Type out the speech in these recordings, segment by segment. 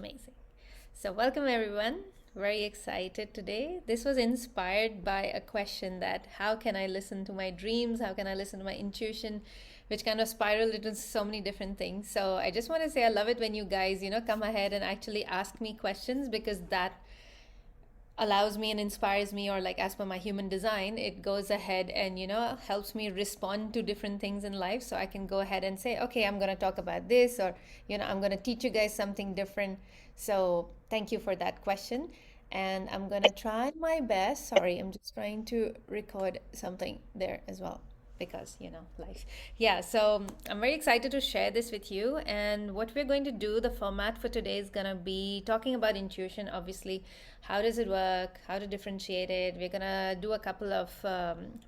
Amazing. So, welcome everyone. Very excited today. This was inspired by a question that how can I listen to my dreams? How can I listen to my intuition? Which kind of spiraled into so many different things. So, I just want to say I love it when you guys, come ahead and actually ask me questions because that allows me and inspires me, or like as per my human design, it goes ahead and helps me respond to different things in life, so I can go ahead and say, okay, I'm going to talk about this, or I'm going to teach you guys something different. So thank you for that question, and I'm going to try my best. Sorry, I'm just trying to record something there as well because life. Yeah, so I'm very excited to share this with you. And what we're going to do, the format for today is going to be talking about intuition, obviously. How does it work? How to differentiate it? We're going to do a couple of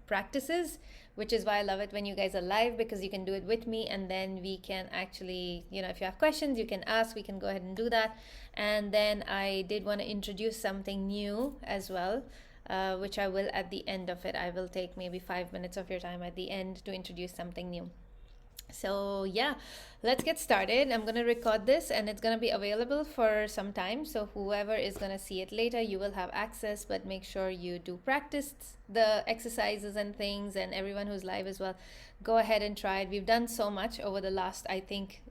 practices, which is why I love it when you guys are live, because you can do it with me, and then we can actually, if you have questions, you can ask. We can go ahead and do that. And then I did want to introduce something new as well, which I will at the end of it. I will take maybe 5 minutes of your time at the end to introduce something new. So, yeah, let's get started. I'm going to record this and it's going to be available for some time. So, whoever is going to see it later, you will have access, but make sure you do practice the exercises and things. And everyone who's live as well, go ahead and try it. We've done so much over the last, I think,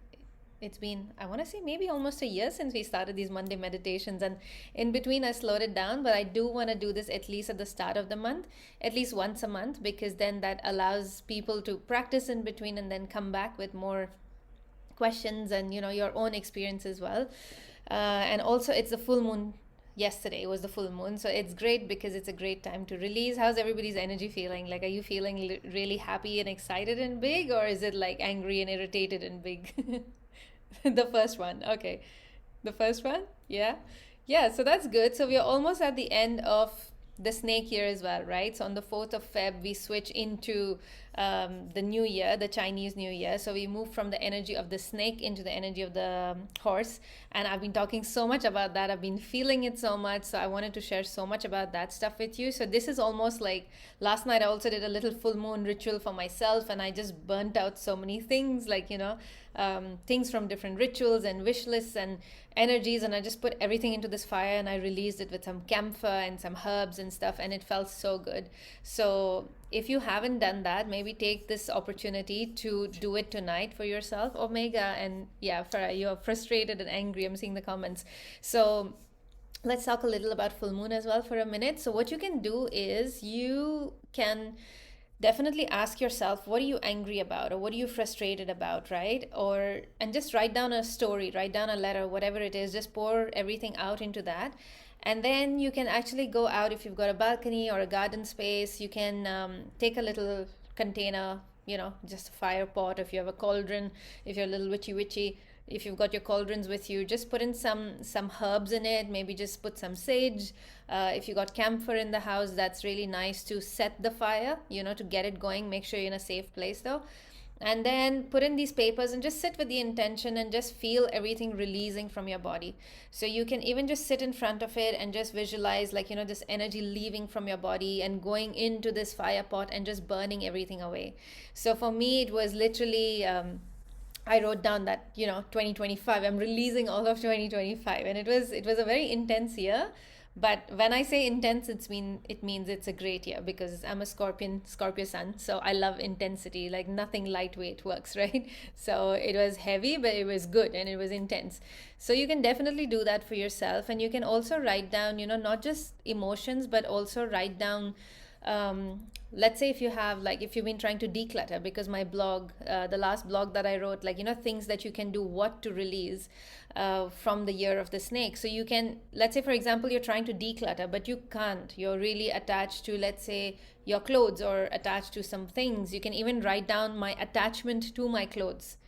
it's been, I want to say, maybe almost a year since we started these Monday meditations. And in between, I slowed it down, but I do want to do this at least at the start of the month, at least once a month, because then that allows people to practice in between and then come back with more questions and, your own experience as well. And also, it's the full moon. Yesterday was the full moon, so it's great because it's a great time to release. How's everybody's energy feeling? Like, are you feeling really happy and excited and big, or is it like angry and irritated and big? The first one. Okay. The first one? Yeah. Yeah, so that's good. So we are almost at the end of the snake year as well, right? So on the 4th of Feb, we switch into the new year, the Chinese New Year. So we move from the energy of the snake into the energy of the horse. And I've been talking so much about that. I've been feeling it so much. So I wanted to share so much about that stuff with you. So this is almost like last night, I also did a little full moon ritual for myself. And I just burnt out so many things, like, things from different rituals and wish lists and energies, and I just put everything into this fire and I released it with some camphor and some herbs and stuff, and it felt so good. So if you haven't done that, maybe take this opportunity to do it tonight for yourself, Omega. And yeah, for you're frustrated and angry, I'm seeing the comments. So let's talk a little about full moon as well for a minute. So what you can do is you can definitely ask yourself, what are you angry about, or what are you frustrated about, right? Or and just write down a story, write down a letter, whatever it is, just pour everything out into that. And then you can actually go out. If you've got a balcony or a garden space, you can take a little container, just a fire pot. If you have a cauldron, if you're a little witchy, if you've got your cauldrons with you, just put in some herbs in it. Maybe just put some sage. If you got camphor in the house, that's really nice to set the fire, to get it going. Make sure you're in a safe place though. And then put in these papers and just sit with the intention and just feel everything releasing from your body. So you can even just sit in front of it and just visualize, like, this energy leaving from your body and going into this fire pot and just burning everything away. So for me, it was literally I wrote down that 2025, I'm releasing all of 2025, and it was a very intense year. But when I say intense, it means it's a great year, because I'm a Scorpio sun, so I love intensity. Like, nothing lightweight works, right? So it was heavy, but it was good and it was intense. So you can definitely do that for yourself, and you can also write down, not just emotions, but also write down, let's say, if you've been trying to declutter, because my blog, the last blog that I wrote, like, things that you can do, what to release from the year of the snake. So you can, let's say, for example, you're trying to declutter, but you can't, you're really attached to, let's say, your clothes, or attached to some things. You can even write down my attachment to my clothes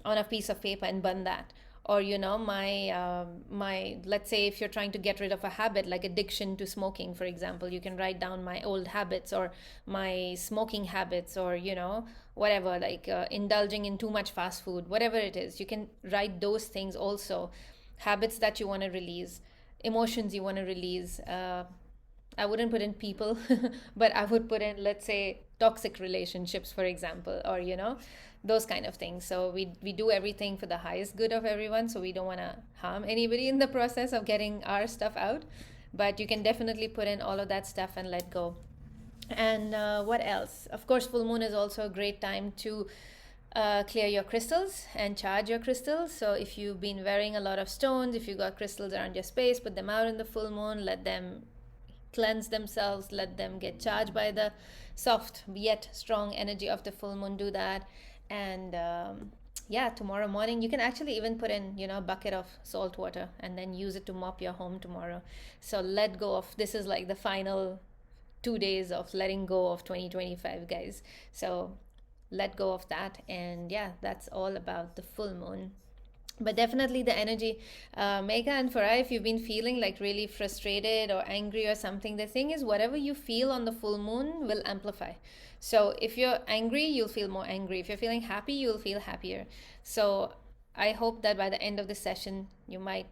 on a piece of paper and burn that. Or my let's say, if you're trying to get rid of a habit, like addiction to smoking, for example, you can write down my old habits, or my smoking habits, or whatever, like indulging in too much fast food, whatever it is. You can write those things also. Habits that you want to release, emotions you want to release. I wouldn't put in people, but I would put in, let's say, toxic relationships, for example, or those kind of things. So we do everything for the highest good of everyone, so we don't want to harm anybody in the process of getting our stuff out. But you can definitely put in all of that stuff and let go. And what else? Of course, full moon is also a great time to clear your crystals and charge your crystals. So if you've been wearing a lot of stones, if you've got crystals around your space, put them out in the full moon, let them cleanse themselves, let them get charged by the soft yet strong energy of the full moon. Do that. And yeah, tomorrow morning you can actually even put in a bucket of salt water and then use it to mop your home tomorrow. So let go of, this is like the final 2 days of letting go of 2025, guys. So let go of that. And yeah, that's all about the full moon. But definitely the energy, Megha and Farah, if you've been feeling like really frustrated or angry or something, the thing is, whatever you feel on the full moon will amplify. So if you're angry, you'll feel more angry. If you're feeling happy, you'll feel happier. So I hope that by the end of the session, you might,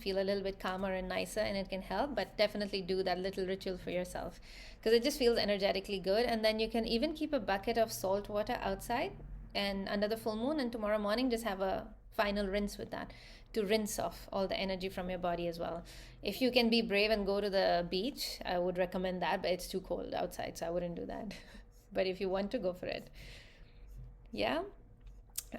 feel a little bit calmer and nicer, and it can help. But definitely do that little ritual for yourself, because it just feels energetically good. And then you can even keep a bucket of salt water outside and under the full moon, and tomorrow morning just have a final rinse with that to rinse off all the energy from your body as well. If you can be brave and go to the beach, I would recommend that, but it's too cold outside, so I wouldn't do that. But if you want to, go for it. Yeah.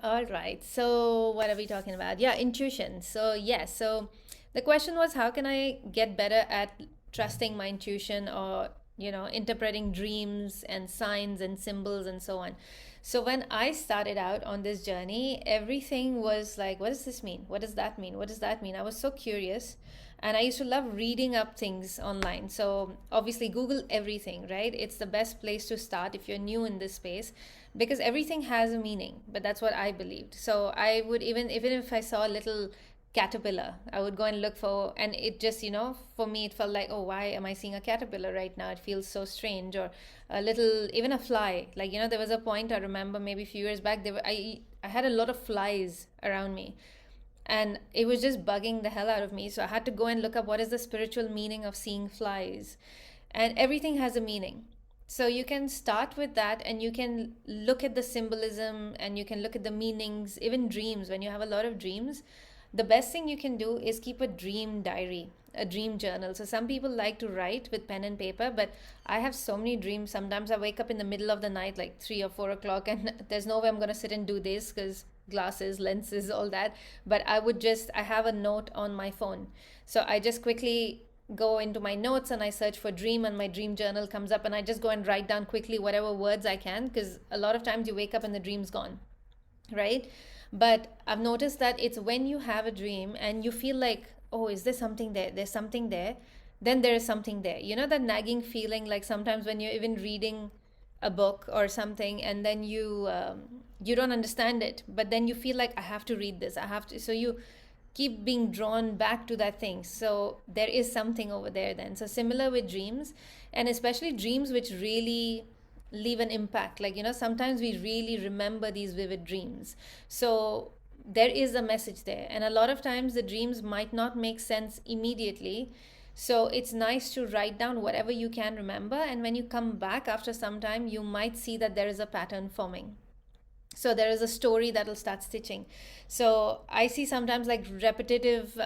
All right. So what are we talking about? Yeah, intuition. So yes. So the question was, how can I get better at trusting my intuition, or interpreting dreams and signs and symbols and so on. So when I started out on this journey, everything was like, what does this mean? What does that mean? What does that mean? I was so curious. And I used to love reading up things online. So obviously Google everything, right? It's the best place to start if you're new in this space, because everything has a meaning. But that's what I believed. So I would, even if I saw a little caterpillar, I would go and look for, and it just, for me it felt like, oh, why am I seeing a caterpillar right now? It feels so strange. Or a little, even a fly, like, there was a point, I remember maybe a few years back, I had a lot of flies around me, and it was just bugging the hell out of me. So I had to go and look up what is the spiritual meaning of seeing flies. And everything has a meaning. So you can start with that, and you can look at the symbolism, and you can look at the meanings. Even dreams, when you have a lot of dreams, the best thing you can do is keep a dream diary, a dream journal. So some people like to write with pen and paper, but I have so many dreams. Sometimes I wake up in the middle of the night, like 3 or 4 o'clock, and there's no way I'm going to sit and do this, because glasses, lenses, all that. But I have a note on my phone. So I just quickly go into my notes and I search for dream, and my dream journal comes up, and I just go and write down quickly whatever words I can, because a lot of times you wake up and the dream's gone, right? But I've noticed that it's when you have a dream and you feel like, oh, is there something there? There's something there. Then there is something there. That nagging feeling, like sometimes when you're even reading a book or something, and then you don't understand it, but then you feel like, I have to read this. I have to. So you keep being drawn back to that thing. So there is something over there then. So similar with dreams, and especially dreams which really leave an impact. Like, sometimes we really remember these vivid dreams. So there is a message there. And a lot of times the dreams might not make sense immediately. So it's nice to write down whatever you can remember. And when you come back after some time, you might see that there is a pattern forming. So there is a story that will start stitching. So I see sometimes like repetitive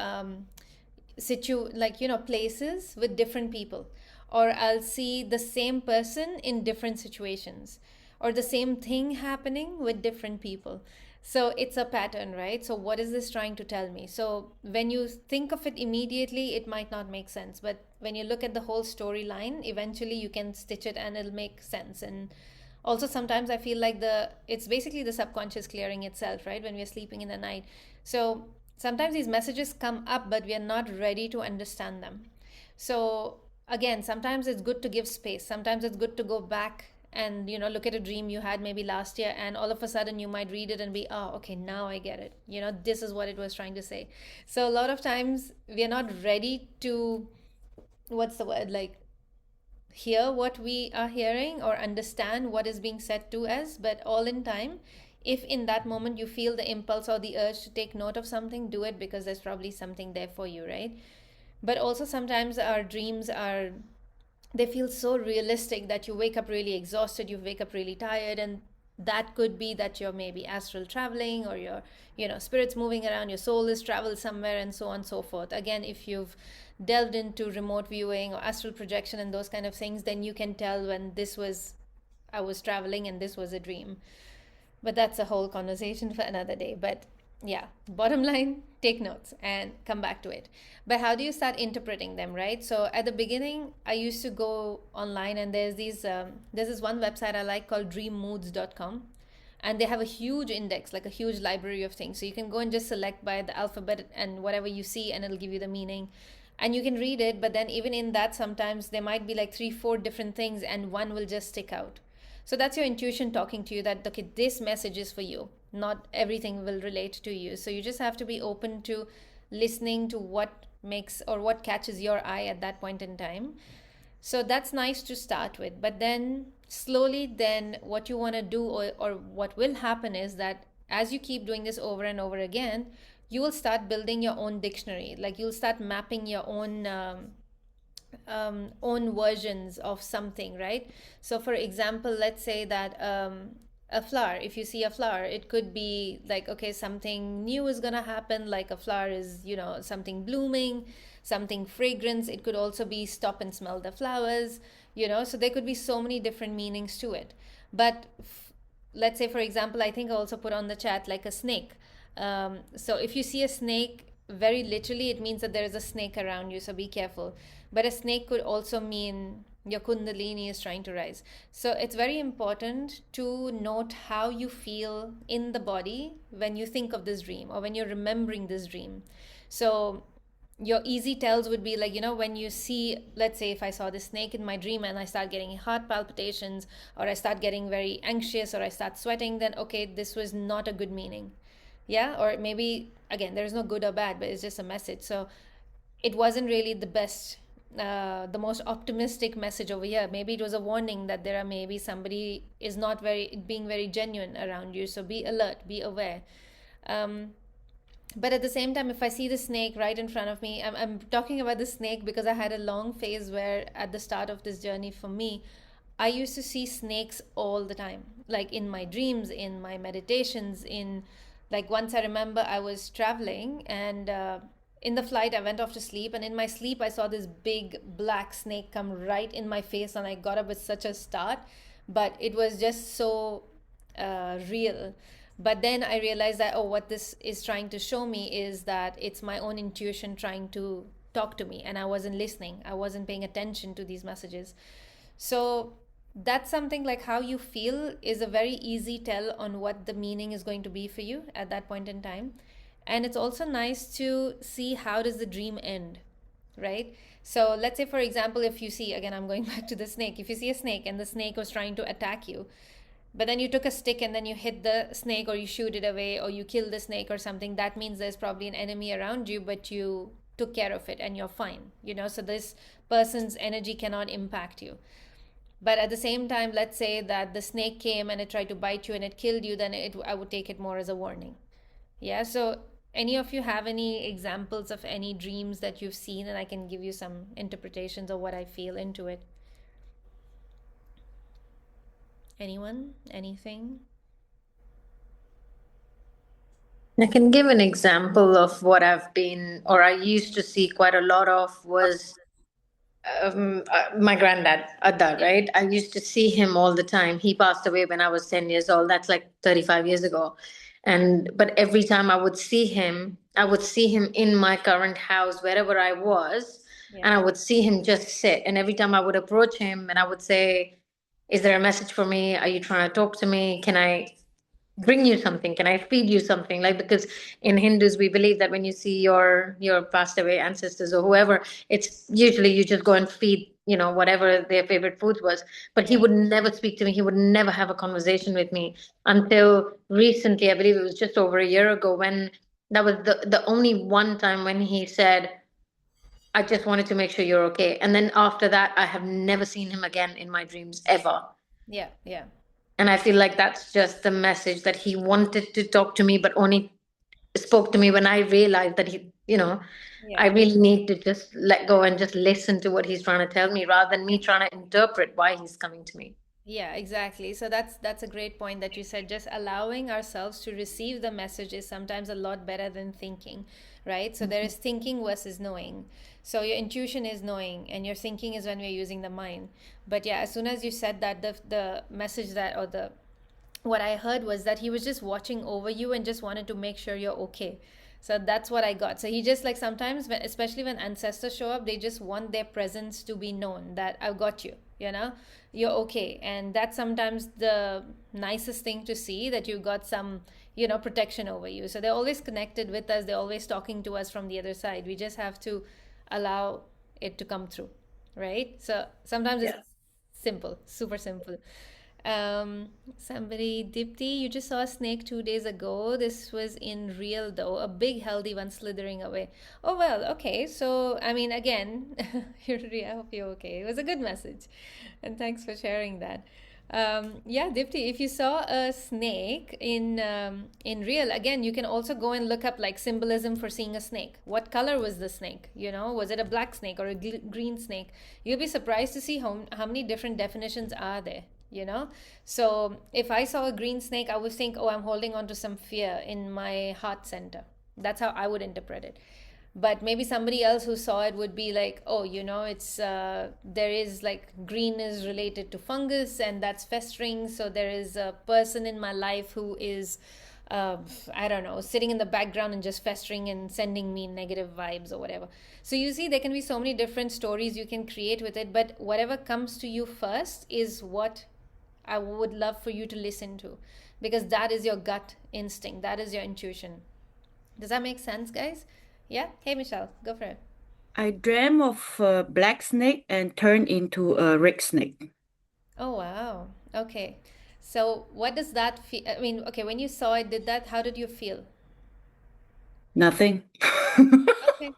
places with different people, or I'll see the same person in different situations, or the same thing happening with different people. So it's a pattern, right? So what is this trying to tell me? So when you think of it immediately, it might not make sense, but when you look at the whole storyline, eventually you can stitch it and it'll make sense. And also sometimes I feel like it's basically the subconscious clearing itself, right? When we're sleeping in the night. So sometimes these messages come up, but we are not ready to understand them. So again, sometimes it's good to give space. Sometimes it's good to go back and look at a dream you had maybe last year, and all of a sudden you might read it and be, oh, okay, now I get it. This is what it was trying to say. So a lot of times we are not ready to, what's the word, like, hear what we are hearing or understand what is being said to us. But all in time, if in that moment you feel the impulse or the urge to take note of something, do it, because there's probably something there for you, right? But also sometimes our dreams are they feel so realistic that you wake up really exhausted, you wake up really tired, and that could be that you're maybe astral traveling, or your, spirits moving around, your soul is traveled somewhere, and so on and so forth. Again, if you've delved into remote viewing or astral projection and those kind of things, then you can tell when this was, I was traveling and this was a dream. But that's a whole conversation for another day. But yeah, bottom line, take notes and come back to it. But how do you start interpreting them, right? So at the beginning, I used to go online, and there's this one website I like called dreammoods.com, and they have a huge index, like a huge library of things. So you can go and just select by the alphabet and whatever you see, and it'll give you the meaning. And you can read it, but then even in that, sometimes there might be like three, four different things, and one will just stick out. So that's your intuition talking to you that, okay, this message is for you. Not everything will relate to you. So you just have to be open to listening to what makes or what catches your eye at that point in time. So that's nice to start with. But then slowly, then what you want to do, or what will happen is that as you keep doing this over and over again, you will start building your own dictionary. Like you'll start mapping your own versions of something, right? So, for example, let's say that a flower, if you see a flower, it could be like, okay, something new is going to happen, like a flower is, something blooming, something fragrance. It could also be stop and smell the flowers, so there could be so many different meanings to it. But let's say, for example, I think I also put on the chat like a snake. So if you see a snake, very literally, it means that there is a snake around you, so be careful. But a snake could also mean your kundalini is trying to rise. So it's very important to note how you feel in the body when you think of this dream or when you're remembering this dream. So your easy tells would be like, when you see, let's say if I saw the snake in my dream and I start getting heart palpitations, or I start getting very anxious, or I start sweating, then okay, this was not a good meaning. Yeah, or maybe again, there's no good or bad, but it's just a message. So it wasn't really the best, the most optimistic message over here. Maybe it was a warning that there are, maybe somebody is not very being very genuine around you, so be alert, be aware. um, but at the same time, if I see the snake right in front of me, I'm talking about the snake because I had a long phase where at the start of this journey for me, I used to see snakes all the time, like in my dreams, in my meditations, in, like, once I remember I was traveling, and in the flight I went off to sleep, and in my sleep I saw this big black snake come right in my face, and I got up with such a start, but it was just so real. But then I realized that, oh, what this is trying to show me is that it's my own intuition trying to talk to me, and I wasn't listening, I wasn't paying attention to these messages. So that's something, like how you feel is a very easy tell on what the meaning is going to be for you at that point in time. And it's also nice to see how does the dream end, right? So let's say, for example, if you see, again, I'm going back to the snake, if you see a snake and the snake was trying to attack you, but then you took a stick and then you hit the snake, or you shoot it away, or you kill the snake or something, that means there's probably an enemy around you, but you took care of it and you're fine, so this person's energy cannot impact you. But at the same time, let's say that the snake came and it tried to bite you and it killed you, then I would take it more as a warning. Yeah. So any of you have any examples of any dreams that you've seen, and I can give you some interpretations of what I feel into it? Anyone? Anything? I can give an example of what I've been, or I used to see quite a lot of, was my granddad, Adda, Yeah. right? I used to see him all the time. He passed away when I was 10 years old. That's like 35 years ago. But every time I would see him, I would see him in my current house, wherever I was, Yeah. and I would see him just sit. And every time I would approach him and I would say, is there a message for me? Are you trying to talk to me? Can I bring you something? Can I feed you something? Like, because in Hindus we believe that when you see your passed away ancestors or whoever, it's usually you just go and feed, whatever their favorite food was. But he Yeah. would never speak to me, he would never have a conversation with me until recently. I believe it was just over a year ago, when that was the only one time when he said, I just wanted to make sure you're okay. And then after that, I have never seen him again in my dreams ever. Yeah. Yeah. And I feel like that's just the message that he wanted to talk to me, but only spoke to me when I realized that you know, I Yeah. really need to just let go and just listen to what he's trying to tell me rather than me trying to interpret why he's coming to me. Yeah, exactly. So that's a great point that you said. Just allowing ourselves to receive the message is sometimes a lot better than thinking, right? So there is thinking versus knowing. So your intuition is knowing, and your thinking is when we're using the mind. But yeah, as soon as you said that, the message that, or the what I heard was that he was just watching over you and just wanted to make sure you're okay. So that's what I got. So he just like sometimes, when, especially when ancestors show up, they just want their presence to be known that I've got you, you're okay. And that's sometimes the nicest thing to see, that you've got some, protection over you. So they're always connected with us, they're always talking to us from the other side. We just have to allow it to come through, right? So sometimes it's simple, super simple. Somebody, Dipti, you just saw a snake 2 days ago. This was in real though, a big healthy one slithering away. Oh well, okay. So I mean, again, I hope you're okay. It was a good message, and thanks for sharing that. Yeah, Dipti, if you saw a snake in real, again, you can also go and look up like symbolism for seeing a snake. What color was the snake? Was it a black snake or a green snake? You'll be surprised to see how many different definitions are there. So if I saw a green snake, I would think, oh, I'm holding on to some fear in my heart center. That's how I would interpret it. But maybe somebody else who saw it would be like, oh, it's there is like green is related to fungus and that's festering. So there is a person in my life who is uh, I don't know, sitting in the background and just festering and sending me negative vibes or whatever. So you see, there can be so many different stories you can create with it, but whatever comes to you first is what I would love for you to listen to, because that is your gut instinct, that is your intuition. Does that make sense, guys? Yeah? Hey, Michelle, go for it. I dream of a black snake and turned into a red snake. Oh, wow. Okay. So, what does that feel? I mean, okay, when you saw it, how did you feel? Nothing. Okay.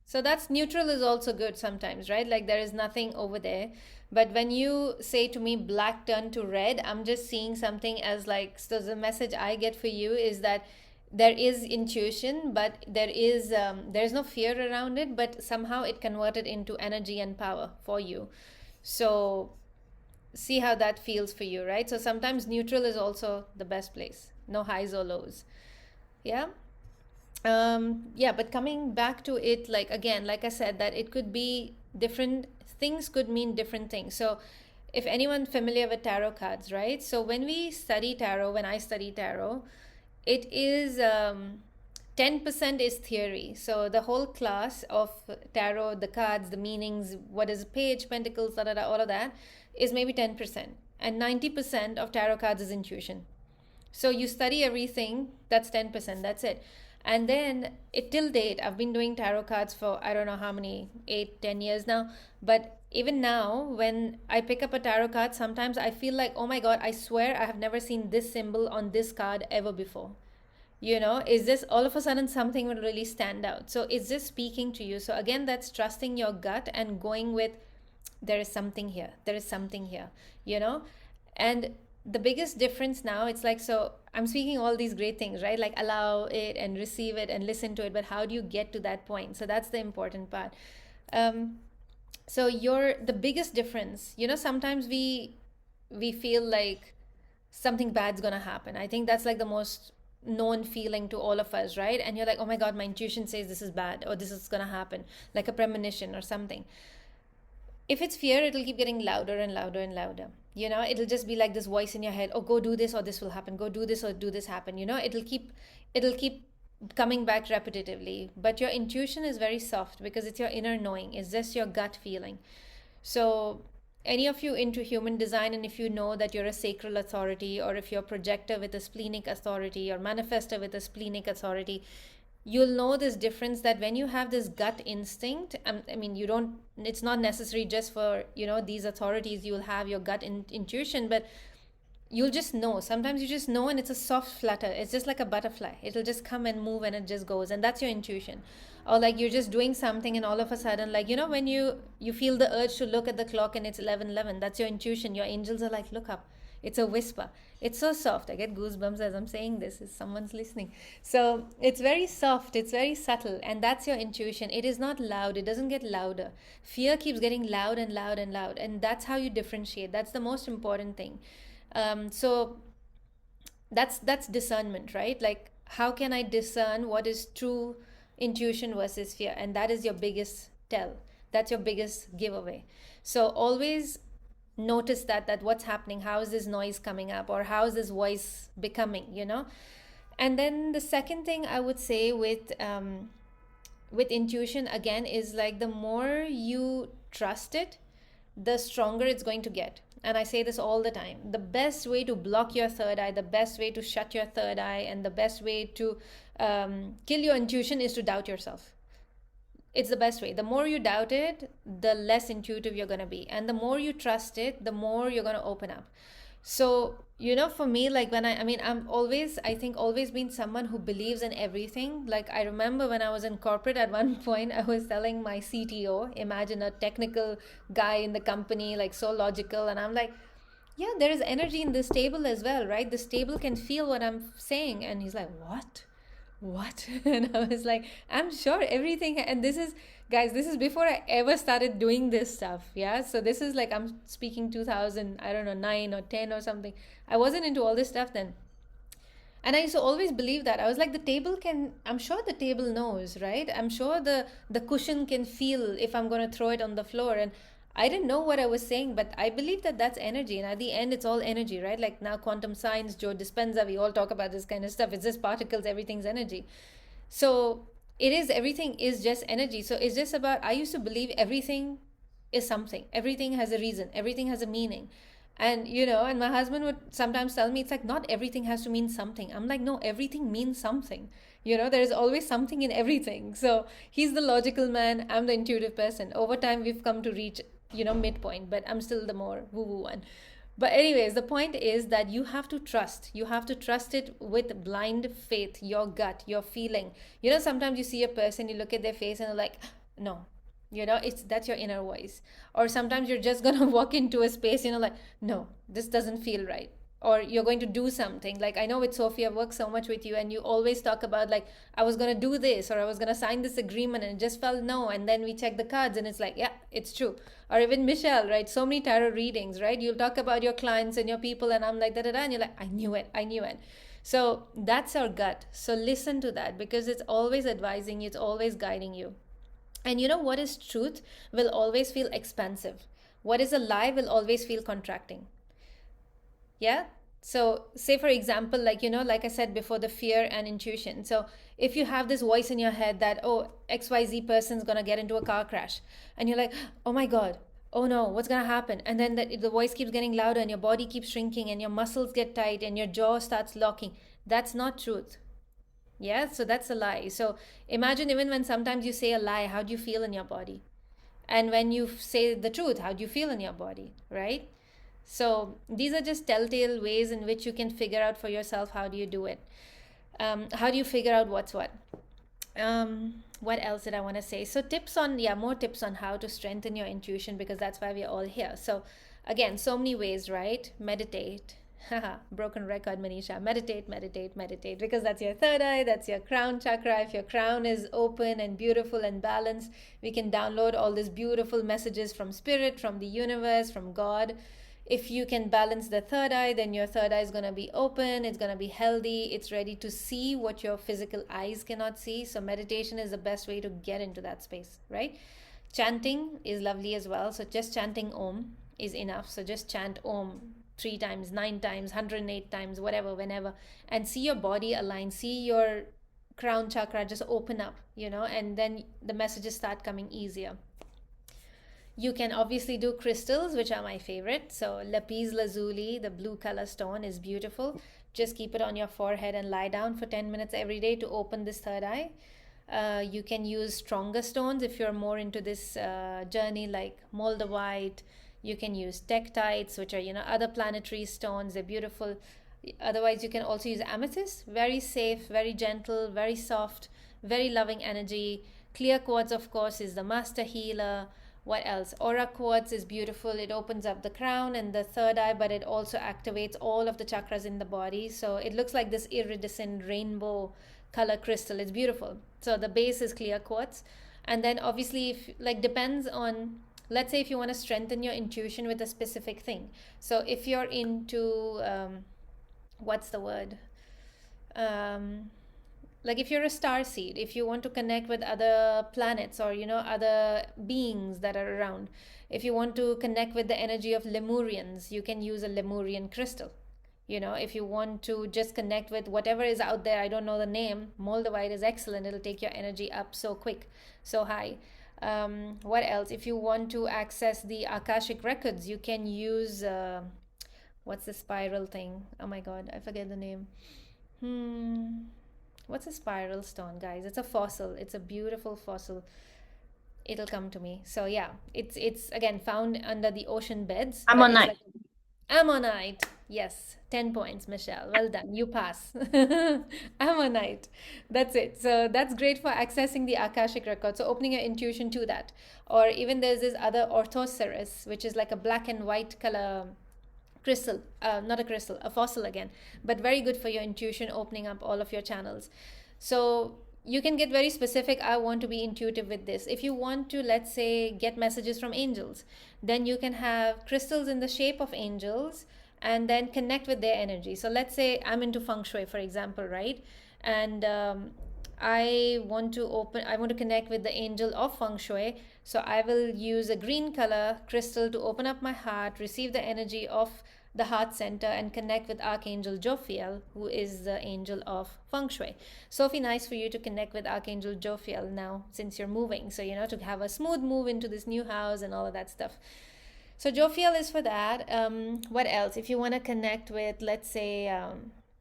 So that's neutral is also good sometimes, right? Like there is nothing over there. But when you say to me black turned to red, I'm just seeing something as like, so the message I get for you is that there is intuition, but there's no fear around it, but somehow it converted into energy and power for you. So see how that feels for you, right? So sometimes neutral is also the best place. No highs or lows. Yeah. Yeah, but coming back to it, like again, like I said, that it could be different things, could mean different things. So if anyone familiar with tarot cards, right? So when we study tarot, when I study tarot, it is 10% is theory. So the whole class of tarot, the cards, the meanings, what is a page, pentacles, da da da, all of that is maybe 10%. And 90% of tarot cards is intuition. So you study everything, that's 10%, that's it. And then it till date, I've been doing tarot cards for I don't know how many, 8, 10 years now. But even now, when I pick up a tarot card, sometimes I feel like, oh my God, I swear I have never seen this symbol on this card ever before. Is this all of a sudden something will really stand out? So it's just speaking to you. So again, that's trusting your gut and going with, there is something here, there is something here, you know and the biggest difference now, it's like, so I'm speaking all these great things, right? Like allow it and receive it and listen to it, but how do you get to that point? So that's the important part. um, so the biggest difference, sometimes we feel like something bad's gonna happen. I think that's like the most known feeling to all of us, right? And you're like, oh my God, my intuition says this is bad or this is gonna happen, like a premonition or something. If it's fear, it'll keep getting louder and louder and louder. It'll just be like this voice in your head, oh, go do this or this will happen, go do this or do this happen. It'll keep coming back repetitively. But your intuition is very soft because it's your inner knowing, it's just your gut feeling. So any of you into human design, and if you know that you're a sacral authority, or if you're a projector with a splenic authority, or manifester with a splenic authority, you'll know this difference, that when you have this gut instinct, I mean, you don't, it's not necessary just for these authorities. You'll have your intuition, but you'll just know. Sometimes you just know, and it's a soft flutter, it's just like a butterfly, it'll just come and move and it just goes, and that's your intuition. Or like you're just doing something and all of a sudden, like when you feel the urge to look at the clock and it's 11:11, that's your intuition. Your angels are like, look up, It's a whisper. It's so soft. I get goosebumps as I'm saying this, if someone's listening. So it's very soft, it's very subtle, and that's your intuition. It is not loud, it doesn't get louder. Fear keeps getting loud and loud and loud, and that's how you differentiate. That's the most important thing. So that's discernment, right? Like, how can I discern what is true intuition versus fear? And that is your biggest tell. That's your biggest giveaway. So always notice that what's happening, how is this noise coming up, or how is this voice becoming. And then the second thing I would say with intuition again is like, the more you trust it, the stronger it's going to get. And I say this all the time: the best way to block your third eye, the best way to shut your third eye, and the best way to kill your intuition is to doubt yourself. It's the best way. The more you doubt it, the less intuitive you're going to be, and the more you trust it, the more you're going to open up. So for me, like, when I'm always, I think, always been someone who believes in everything. Like, I remember when I was in corporate, at one point I was telling my CTO, imagine a technical guy in the company, like, so logical, and I'm like, yeah, there is energy in this table as well, right? This table can feel what I'm saying. And he's like, what? And I was like, I'm sure everything. And this is, guys, this is before I ever started doing this stuff. Yeah, so this is like, I'm speaking 2000, I don't know, 9 or 10 or something. I wasn't into all this stuff then. And I used to always believe that. I was like, the table can, I'm sure the table knows, right? I'm sure the cushion can feel if I'm going to throw it on the floor. And I didn't know what I was saying, but I believe that that's energy. And at the end, it's all energy, right? Like, now quantum science, Joe Dispenza, we all talk about this kind of stuff. It's just particles, everything's energy. So it is, everything is just energy. So it's just about, I used to believe everything is something. Everything has a reason. Everything has a meaning. And and my husband would sometimes tell me, it's like, not everything has to mean something. I'm like, no, everything means something. There is always something in everything. So he's the logical man, I'm the intuitive person. Over time, we've come to reach midpoint, but I'm still the more woo-woo one. But anyways, the point is that you have to trust. You have to trust it with blind faith, your gut, your feeling. Sometimes you see a person, you look at their face and you're like, no, that's your inner voice. Or sometimes you're just gonna walk into a space, like, no, this doesn't feel right. Or you're going to do something. Like, I know with Sophie, I've worked so much with you, and you always talk about, like, I was going to do this, or I was going to sign this agreement, and it just felt no. And then we check the cards and it's like, yeah, it's true. Or even Michelle, right? So many tarot readings, right? You'll talk about your clients and your people, and I'm like, da da da. And you're like, I knew it. So that's our gut. So listen to that, because it's always advising you, it's always guiding you. And what is truth will always feel expansive. What is a lie will always feel contracting. Yeah. So say, for example, like, like I said before, the fear and intuition. So if you have this voice in your head that, oh, XYZ person's going to get into a car crash, and you're like, oh my God, oh no, what's going to happen? And then the voice keeps getting louder, and your body keeps shrinking, and your muscles get tight, and your jaw starts locking. That's not truth. Yeah. So that's a lie. So imagine, even when sometimes you say a lie, how do you feel in your body? And when you say the truth, how do you feel in your body? Right? So these are just telltale ways in which you can figure out for yourself, how do you do it? How do you figure out what's what? What else did I want to say? So more tips on how to strengthen your intuition, because that's why we're all here. So again, so many ways, right? Meditate. Haha, broken record, Manisha. Meditate, because that's your third eye, that's your crown chakra. If your crown is open and beautiful and balanced, we can download all these beautiful messages from spirit, from the universe, from God. If you can balance the third eye, then your third eye is going to be open, it's going to be healthy, it's ready to see what your physical eyes cannot see. So meditation is the best way to get into that space, right? Chanting is lovely as well. So just chanting Om is enough. So just chant Om 3 times, 9 times, 108 times, whatever, whenever, and see your body align, see your crown chakra just open up, and then the messages start coming easier. You can obviously do crystals, which are my favorite. So lapis lazuli, the blue color stone, is beautiful. Just keep it on your forehead and lie down for 10 minutes every day to open this third eye. You can use stronger stones if you're more into this journey, like moldavite. You can use tektites, which are, other planetary stones. They're beautiful. Otherwise, you can also use amethyst. Very safe, very gentle, very soft, very loving energy. Clear quartz, of course, is the master healer. What else? Aura quartz is beautiful. It opens up the crown and the third eye, but it also activates all of the chakras in the body. So it looks like this iridescent rainbow color crystal. It's beautiful. So the base is clear quartz. And then obviously, if like depends on, let's say if you want to strengthen your intuition with a specific thing. So if you're into, what's the word? Um, like if you're a star seed, if you want to connect with other planets or other beings that are around, if you want to connect with the energy of Lemurians, you can use a Lemurian crystal. If you want to just connect with whatever is out there, I don't know the name, moldavite is excellent. It'll take your energy up so quick, so high. What else? If you want to access the akashic records, you can use what's the spiral thing? Oh my god, I forget the name. What's a spiral stone, guys? It's a fossil. It's a beautiful fossil. It'll come to me. So yeah, it's again found under the ocean beds, I'm but on it's night. like ammonite. Yes, 10 points, Michelle. Well done. You pass. Ammonite. That's it. So that's great for accessing the Akashic record. So opening your intuition to that. Or even there's this other orthoceras, which is like a black and white color crystal, not a crystal, a fossil again, but very good for your intuition, opening up all of your channels. So you can get very specific. I want to be intuitive with this. If you want to, let's say, get messages from angels, then you can have crystals in the shape of angels and then connect with their energy. So let's say I'm into feng shui, for example, right? And I want to connect with the angel of feng shui. So I will use a green color crystal to open up my heart, receive the energy of the heart center, and connect with Archangel Jophiel, who is the angel of feng shui. Sophie, nice for you to connect with Archangel Jophiel now since you're moving. So, to have a smooth move into this new house and all of that stuff. So Jophiel is for that. What else? If you want to connect with, let's say,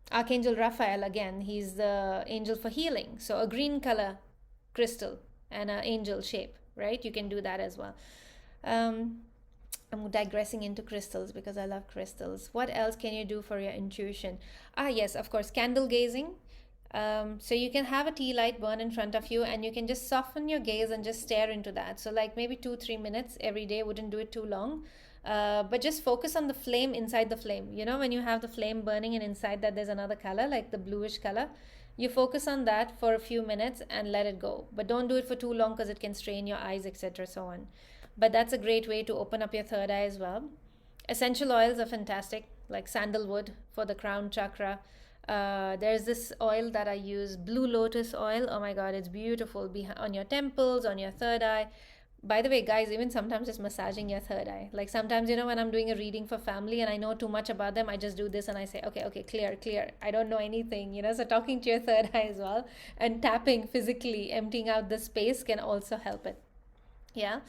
Archangel Raphael, again, he's the angel for healing. So a green color crystal and an angel shape, right? You can do that as well. I'm digressing into crystals because I love crystals. What else can you do for your intuition? Yes, of course, candle gazing. So you can have a tea light burn in front of you and you can just soften your gaze and just stare into that. So like maybe 2-3 minutes every day, wouldn't do it too long. But just focus on the flame inside the flame. When you have the flame burning and inside that there's another color, like the bluish color, you focus on that for a few minutes and let it go. But don't do it for too long because it can strain your eyes, etc. so on. But that's a great way to open up your third eye as well. Essential oils are fantastic, like sandalwood for the crown chakra. There's this oil that I use, blue lotus oil. Oh my god, it's beautiful on your temples, on your third eye. By the way, guys, even sometimes just massaging your third eye. Like sometimes, when I'm doing a reading for family and I know too much about them, I just do this and I say, okay, clear, clear. I don't know anything, So talking to your third eye as well and tapping physically, emptying out the space can also help it. Yeah.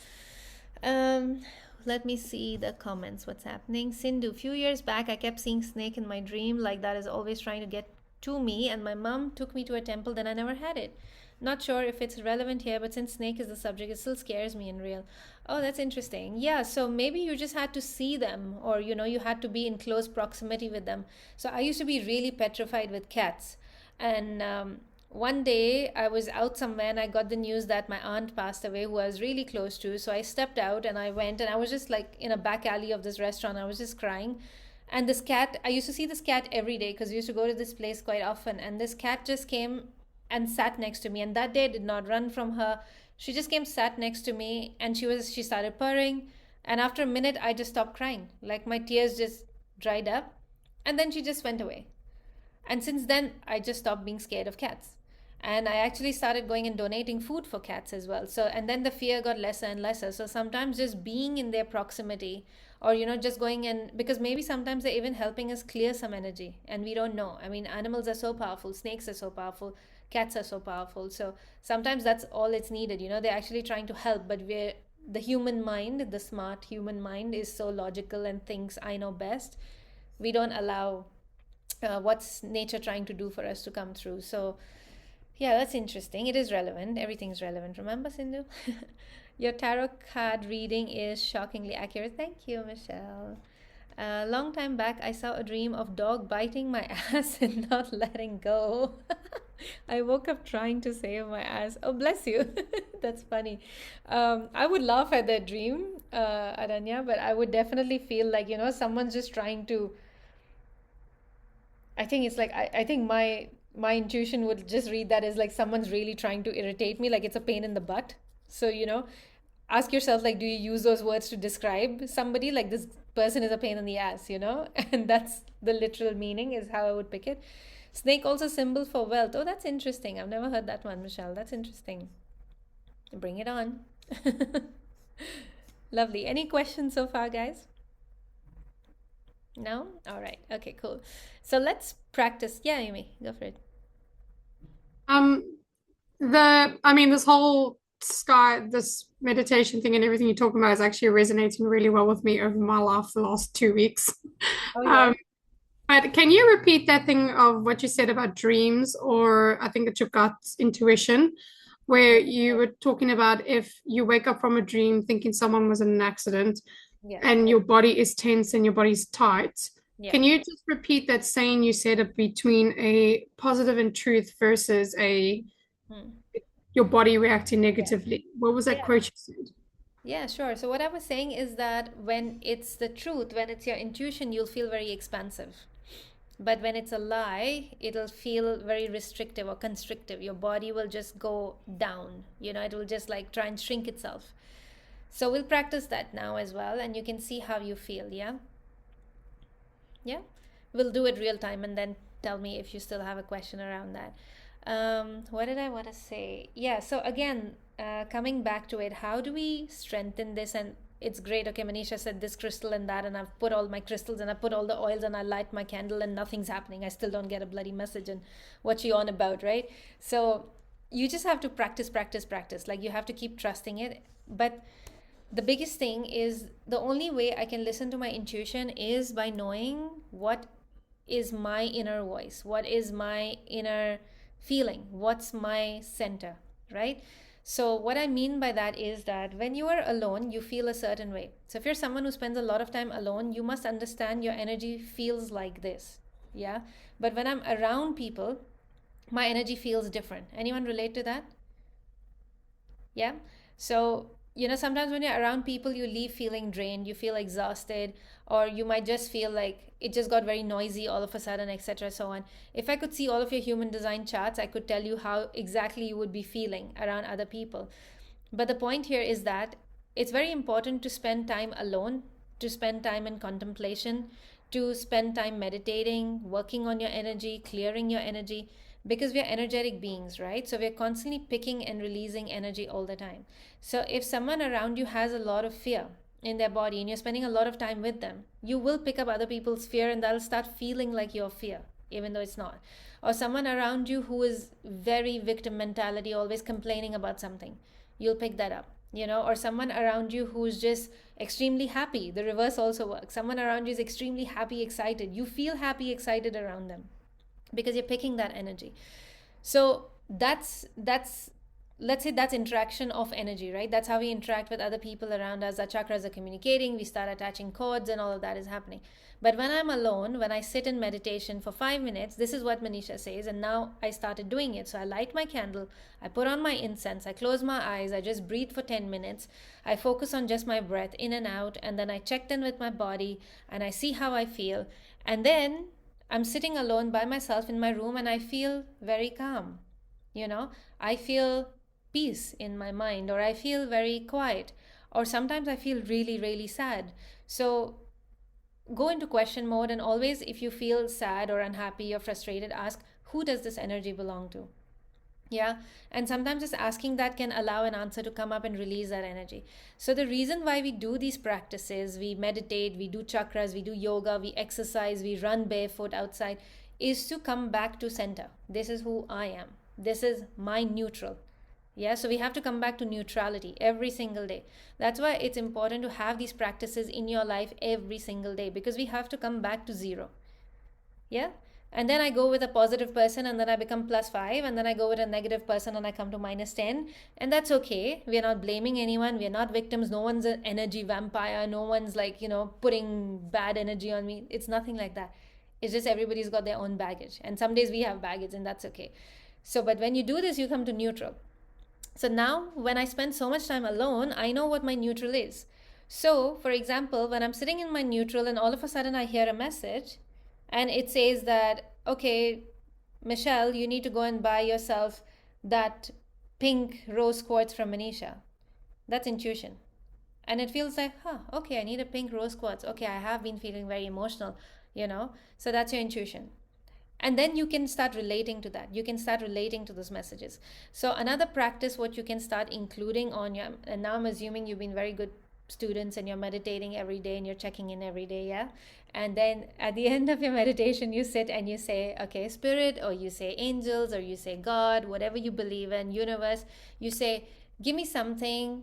Um, Let me see the comments. What's happening? Sindhu, few years back, I kept seeing snake in my dream, like that is always trying to get to me, and my mom took me to a temple, then I never had it. Not sure if it's relevant here, but since snake is the subject, it still scares me in real. Oh, that's interesting. Yeah, so maybe you just had to see them, or you had to be in close proximity with them. So I used to be really petrified with cats, and one day I was out somewhere and I got the news that my aunt passed away, who I was really close to. So I stepped out and I went and I was just like in a back alley of this restaurant. I was just crying. And this cat, I used to see this cat every day because we used to go to this place quite often. And this cat just came and sat next to me. And that day I did not run from her. She just came, sat next to me, and she started purring. And after a minute, I just stopped crying. Like my tears just dried up. And then she just went away. And since then, I just stopped being scared of cats. And I actually started going and donating food for cats as well. So, and then the fear got lesser and lesser. So sometimes just being in their proximity, or, just going and because maybe sometimes they're even helping us clear some energy and we don't know. I mean, animals are so powerful, snakes are so powerful, cats are so powerful. So sometimes that's all it's needed. They're actually trying to help, but the human mind, the smart human mind is so logical and thinks I know best. We don't allow what's nature trying to do for us to come through. So yeah, that's interesting. It is relevant. Everything's relevant. Remember, Sindhu? Your tarot card reading is shockingly accurate. Thank you, Michelle. A long time back, I saw a dream of dog biting my ass and not letting go. I woke up trying to save my ass. Oh, bless you. That's funny. I would laugh at that dream, Aranya, but I would definitely feel like, someone's just trying to. I think it's like I think my intuition would just read that as like someone's really trying to irritate me, like it's a pain in the butt. So, ask yourself, like, do you use those words to describe somebody? Like, this person is a pain in the ass? And that's the literal meaning, is how I would pick it. Snake also symbol for wealth. Oh, that's interesting. I've never heard that one, Michelle. That's interesting. Bring it on. Lovely. Any questions so far, guys? No? All right. Okay, cool. So let's practice. Yeah, Amy, go for it. Um, this whole this meditation thing and everything you're talking about is actually resonating really well with me over my life the last 2 weeks. Oh, yeah. But can you repeat that thing of what you said about dreams, or I think it's your gut intuition, where you were talking about if you wake up from a dream thinking someone was in an accident Yeah. and your body is tense and your body's tight. Yeah. Can you just repeat that saying you said between a positive and truth versus your body reacting negatively? What was that Yeah. quote you said? Yeah, sure. So what I was saying is that when it's the truth, when it's your intuition, you'll feel very expansive. But when it's a lie, it'll feel very restrictive or constrictive. Your body will just go down. It will just like try and shrink itself. So we'll practice that now as well, and you can see how you feel, yeah? Yeah? We'll do it real time and then tell me if you still have a question around that. What did I want to say? Yeah, so again, coming back to it, how do we strengthen this? And it's great. Okay, Manisha said this crystal and that, and I've put all my crystals and I put all the oils and I light my candle and nothing's happening. I still don't get a bloody message. And what you on about, right? So you just have to practice, practice, practice. Like you have to keep trusting it. But the biggest thing is the only way I can listen to my intuition is by knowing what is my inner voice, what is my inner feeling, what's my center, right? So, what I mean by that is that when you are alone, you feel a certain way. So, if you're someone who spends a lot of time alone, you must understand your energy feels like this. Yeah. But when I'm around people, my energy feels different. Anyone relate to that? Yeah. So, sometimes when you're around people, you leave feeling drained, you feel exhausted, or you might just feel like it just got very noisy all of a sudden, etc. So on. If I could see all of your human design charts, I could tell you how exactly you would be feeling around other people. But the point here is that it's very important to spend time alone, to spend time in contemplation, to spend time meditating, working on your energy, clearing your energy, because we are energetic beings, right? So we're constantly picking and releasing energy all the time. So if someone around you has a lot of fear in their body and you're spending a lot of time with them, you will pick up other people's fear and that'll start feeling like your fear, even though it's not. Or someone around you who is very victim mentality, always complaining about something, you'll pick that up. Or someone around you who's just extremely happy. The reverse also works. Someone around you is extremely happy, excited. You feel happy, excited around them because you're picking that energy. So that's let's say that's interaction of energy, right? That's how we interact with other people around us. Our chakras are communicating, we start attaching cords, and all of that is happening. But when I'm alone, when I sit in meditation for 5 minutes, this is what Manisha says, and now I started doing it. So I light my candle, I put on my incense, I close my eyes, I just breathe for 10 minutes, I focus on just my breath in and out, and then I checked in with my body and I see how I feel. And then I'm sitting alone by myself in my room and I feel very calm. I feel peace in my mind, or I feel very quiet, or sometimes I feel really, really sad. So go into question mode, and always, if you feel sad or unhappy or frustrated, ask, who does this energy belong to? Yeah. And sometimes just asking that can allow an answer to come up and release that energy. So the reason why we do these practices, we meditate, we do chakras, we do yoga, we exercise, we run barefoot outside, is to come back to center. This is who I am. This is my neutral. Yeah, so we have to come back to neutrality every single day. That's why it's important to have these practices in your life every single day, because we have to come back to zero. Yeah. And then I go with a positive person and then I become +5, and then I go with a negative person and I come to -10. And that's okay. We're not blaming anyone. We're not victims. No one's an energy vampire. No one's like, putting bad energy on me. It's nothing like that. It's just everybody's got their own baggage. And some days we have baggage, and that's okay. So, but when you do this, you come to neutral. So now when I spend so much time alone, I know what my neutral is. So, for example, when I'm sitting in my neutral and all of a sudden I hear a message and it says that, okay, Michelle, you need to go and buy yourself that pink rose quartz from Manisha. That's intuition. And it feels like, okay, I need a pink rose quartz. Okay, I have been feeling very emotional, you know? So that's your intuition. And then you can start relating to that. You can start relating to those messages. So another practice, what you can start including on your, and now I'm assuming you've been very good students and you're meditating every day and you're checking in every day, yeah? And then at the end of your meditation, you sit and you say, okay, spirit, or you say angels, or you say God, whatever you believe in, universe, you say, give me something,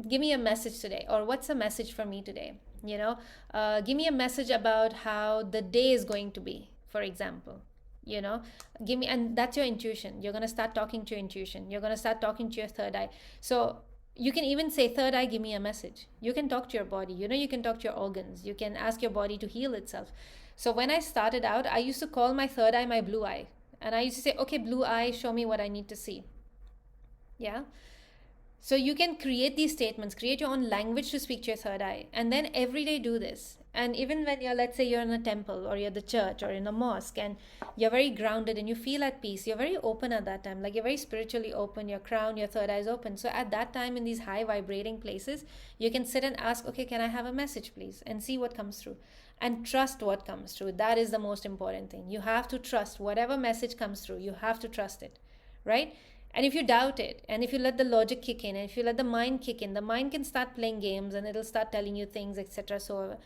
give me a message today, or what's a message for me today, give me a message about how the day is going to be, for example, give me. And that's your intuition. You're going to start talking to your intuition. You're going to start talking to your third eye. So you can even say, third eye, give me a message. You can talk to your body, you can talk to your organs, you can ask your body to heal itself. So when I started out, I used to call my third eye my blue eye, and I used to say, okay, blue eye, show me what I need to see. Yeah. So you can create these statements, create your own language to speak to your third eye, and then every day do this. And even when you're, let's say you're in a temple or you're at the church or in a mosque and you're very grounded and you feel at peace, you're very open at that time, like you're very spiritually open, your crown, your third eye is open. So at that time, in these high vibrating places, you can sit and ask, okay, can I have a message, please? And see what comes through. And trust what comes through. That is the most important thing. You have to trust whatever message comes through. You have to trust it, right? And if you doubt it, and if you let the logic kick in, and if you let the mind kick in, the mind can start playing games and it'll start telling you things, etc. So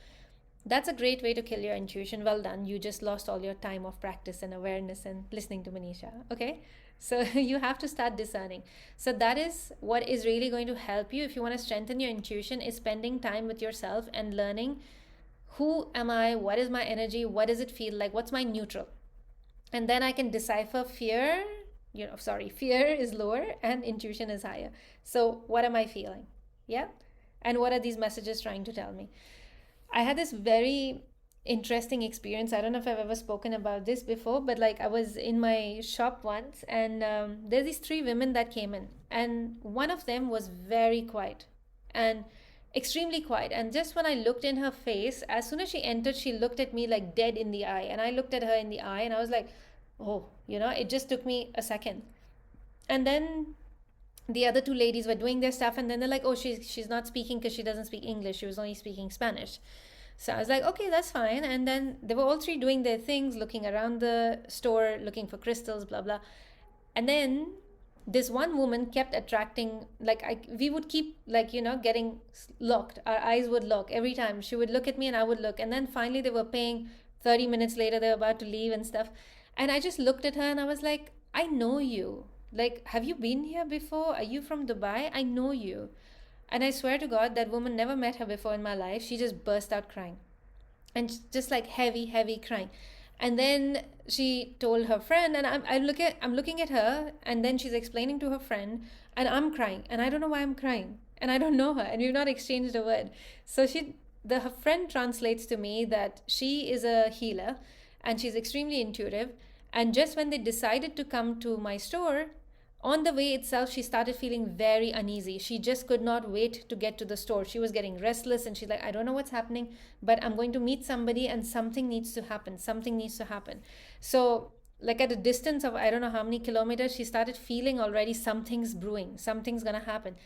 that's a great way to kill your intuition. Well done. You just lost all your time of practice and awareness and listening to Manisha. Okay? So you have to start discerning. So that is what is really going to help you if you want to strengthen your intuition, is spending time with yourself and learning, who am I? What is my energy? What does it feel like? What's my neutral? And then I can decipher fear. Fear is lower and intuition is higher. So what am I feeling? Yeah. And what are these messages trying to tell me? I had this very interesting experience. I don't know if I've ever spoken about this before, but like I was in my shop once and there's these three women that came in, and one of them was very quiet and extremely quiet. And just when I looked in her face, as soon as she entered, she looked at me like dead in the eye. And I looked at her in the eye and I was like, oh, it just took me a second. And then the other two ladies were doing their stuff, and then they're like, oh, she's not speaking because she doesn't speak English. She was only speaking Spanish. So I was like, okay, that's fine. And then they were all three doing their things, looking around the store, looking for crystals, blah, blah. And then this one woman kept attracting, we would keep getting locked. Our eyes would lock every time. She would look at me and I would look. And then finally they were paying. 30 minutes later, they were about to leave and stuff. And I just looked at her and I was like, I know you. Like, have you been here before? Are you from Dubai? I know you. And I swear to God, that woman, never met her before in my life. She just burst out crying. And just like heavy, heavy crying. And then she told her friend, and I'm looking at her, and then she's explaining to her friend, and I'm crying. And I don't know why I'm crying. And I don't know her, and we've not exchanged a word. So her friend translates to me that she is a healer and she's extremely intuitive. And just when they decided to come to my store, on the way itself, she started feeling very uneasy. She just could not wait to get to the store. She was getting restless and she's like, I don't know what's happening, but I'm going to meet somebody and something needs to happen. Something needs to happen. So like at a distance of I don't know how many kilometers, she started feeling already something's brewing. Something's going to happen.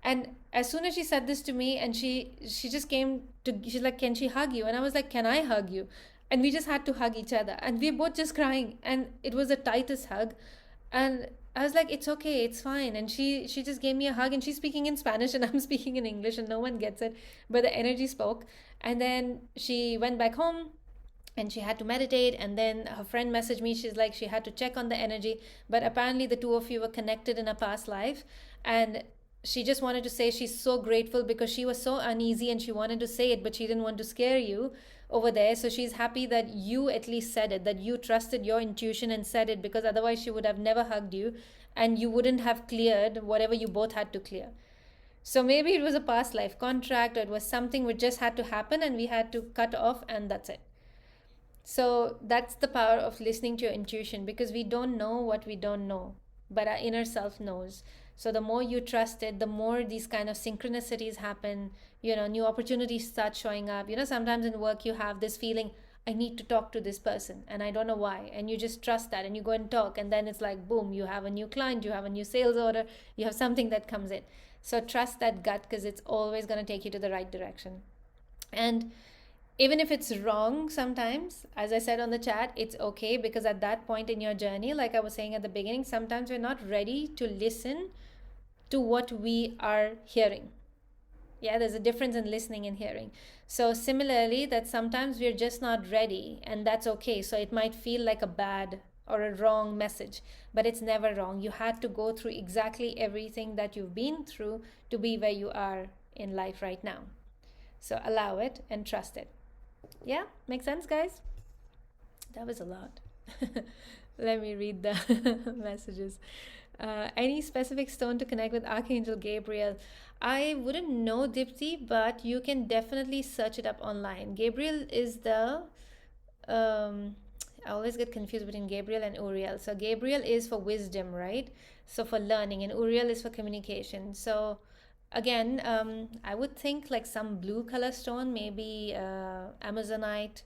And as soon as she said this to me, and she just came to, she's like, can she hug you? And I was like, can I hug you? And we just had to hug each other. And we were both just crying. And it was the tightest hug. And I was like, it's okay, it's fine. And she just gave me a hug, and she's speaking in Spanish and I'm speaking in English and no one gets it. But the energy spoke. And then she went back home and she had to meditate. And then her friend messaged me. She's like, she had to check on the energy. But apparently the two of you were connected in a past life. And she just wanted to say she's so grateful because she was so uneasy and she wanted to say it, but she didn't want to scare you over there. So she's happy that you at least said it, that you trusted your intuition and said it, because otherwise she would have never hugged you and you wouldn't have cleared whatever you both had to clear. So maybe it was a past life contract, or it was something which just had to happen and we had to cut off, and that's it. So that's the power of listening to your intuition, because we don't know what we don't know, but our inner self knows. So the more you trust it, the more these kind of synchronicities happen, new opportunities start showing up. Sometimes in work you have this feeling, I need to talk to this person and I don't know why. And you just trust that and you go and talk, and then it's like, boom, you have a new client, you have a new sales order, you have something that comes in. So trust that gut, because it's always going to take you to the right direction. And even if it's wrong sometimes, as I said on the chat, it's okay, because at that point in your journey, like I was saying at the beginning, sometimes we're not ready to listen to what we are hearing. Yeah, there's a difference in listening and hearing. So similarly, that sometimes we're just not ready, and that's okay. So it might feel like a bad or a wrong message, but it's never wrong. You had to go through exactly everything that you've been through to be where you are in life right now. So allow it and trust it. Yeah, makes sense, guys? That was a lot. Let me read the messages. Any specific stone to connect with Archangel Gabriel? I wouldn't know, Dipti, but you can definitely search it up online. Gabriel is the. Um, I always get confused between Gabriel and Uriel. So, Gabriel is for wisdom, right? So, for learning, and Uriel is for communication. So, again, I would think like some blue color stone, maybe Amazonite.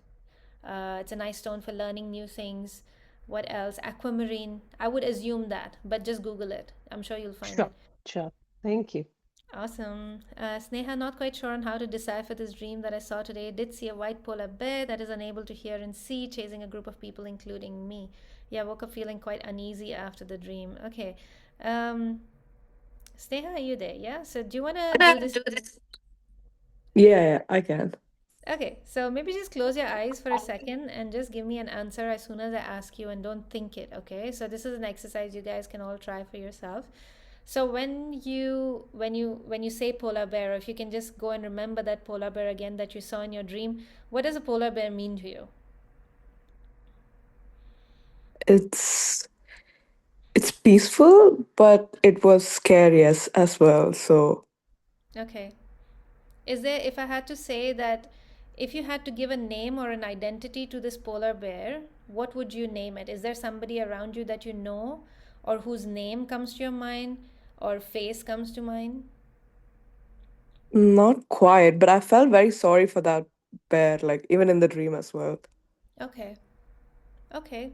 It's a nice stone for learning new things. What else? Aquamarine. I would assume that, but just Google it. I'm sure you'll find it. Sure. Thank you. Awesome. Sneha, not quite sure on how to decipher this dream that I saw today. Did see a white polar bear that is unable to hear and see, chasing a group of people, including me. Yeah, woke up feeling quite uneasy after the dream. Okay. Um, Sneha, are you there? Yeah. So do you want to do this? Yeah, I can. Okay, so maybe just close your eyes for a second and just give me an answer as soon as I ask you, and don't think it, okay? So this is an exercise you guys can all try for yourself. So when you say polar bear, if you can just go and remember that polar bear again that you saw in your dream, what does a polar bear mean to you? It's it's peaceful, but it was scary as well. So Okay. Is there, if I had to say that, if you had to give a name or an identity to this polar bear, what would you name it? Is there somebody around you that you know, or whose name comes to your mind, or face comes to mind? not quiet, but I felt very sorry for that bear, like even in the dream as well. Okay. Okay.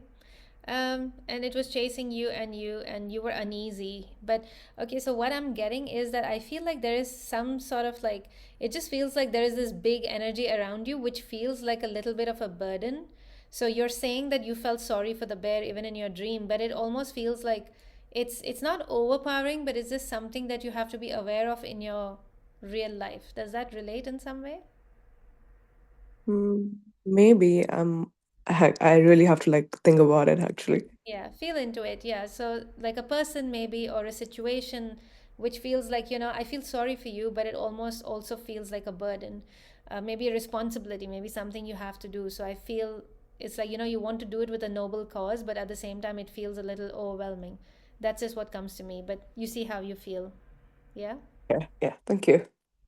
And it was chasing you, and you were uneasy. But okay, so what I'm getting is that I feel like there is some sort of like, it just feels like there is this big energy around you which feels like a little bit of a burden. So you're saying that you felt sorry for the bear even in your dream, but it almost feels like it's not overpowering, but it's just something that you have to be aware of in your real life. Does that relate in some way? Maybe I really have to like think about it actually. Yeah, feel into it. Yeah. So, like a person, maybe, or a situation which feels like, I feel sorry for you, but it almost also feels like a burden. Maybe a responsibility, maybe something you have to do. So, I feel it's like, you want to do it with a noble cause, but at the same time, it feels a little overwhelming. That's just what comes to me. But you see how you feel. Yeah. Yeah, thank you.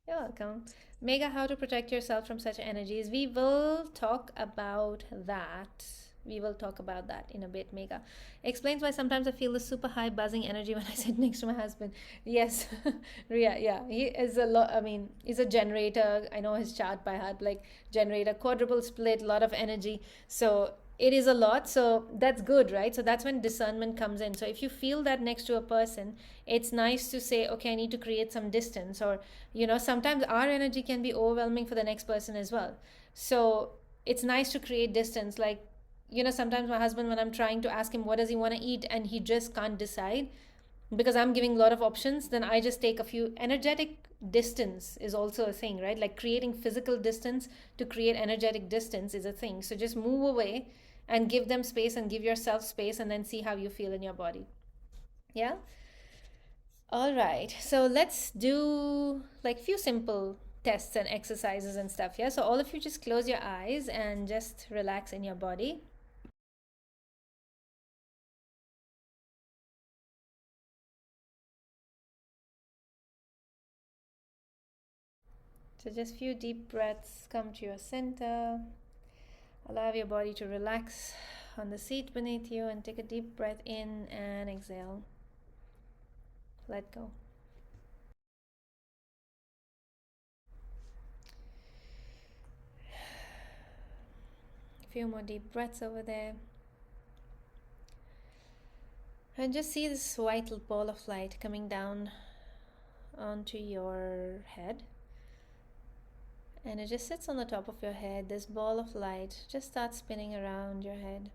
You're welcome. Mega, how to protect yourself from such energies. We will talk about that. We will talk about that in a bit. Mega explains why sometimes I feel the super high buzzing energy when I sit next to my husband. Yes, Ria, yeah, he is a lot. I mean, he's a generator. I know his chart by heart, like generator, quadruple split, lot of energy. So it is a lot, so that's good, right? So that's when discernment comes in. So if you feel that next to a person, it's nice to say, okay, I need to create some distance. Or sometimes our energy can be overwhelming for the next person as well. So it's nice to create distance. Like, sometimes my husband, when I'm trying to ask him what does he want to eat and he just can't decide, because I'm giving a lot of options, then I just take a few. Energetic distance is also a thing, right? Like creating physical distance to create energetic distance is a thing. So just move away and give them space, and give yourself space, and then see how you feel in your body. Yeah. All right. So let's do like few simple tests and exercises and stuff. Yeah. So all of you just close your eyes and just relax in your body. So just few deep breaths, come to your center. Allow your body to relax on the seat beneath you and take a deep breath in and exhale. Let go. A few more deep breaths over there. And just see this white ball of light coming down onto your head. And it just sits on the top of your head. This ball of light just starts spinning around your head.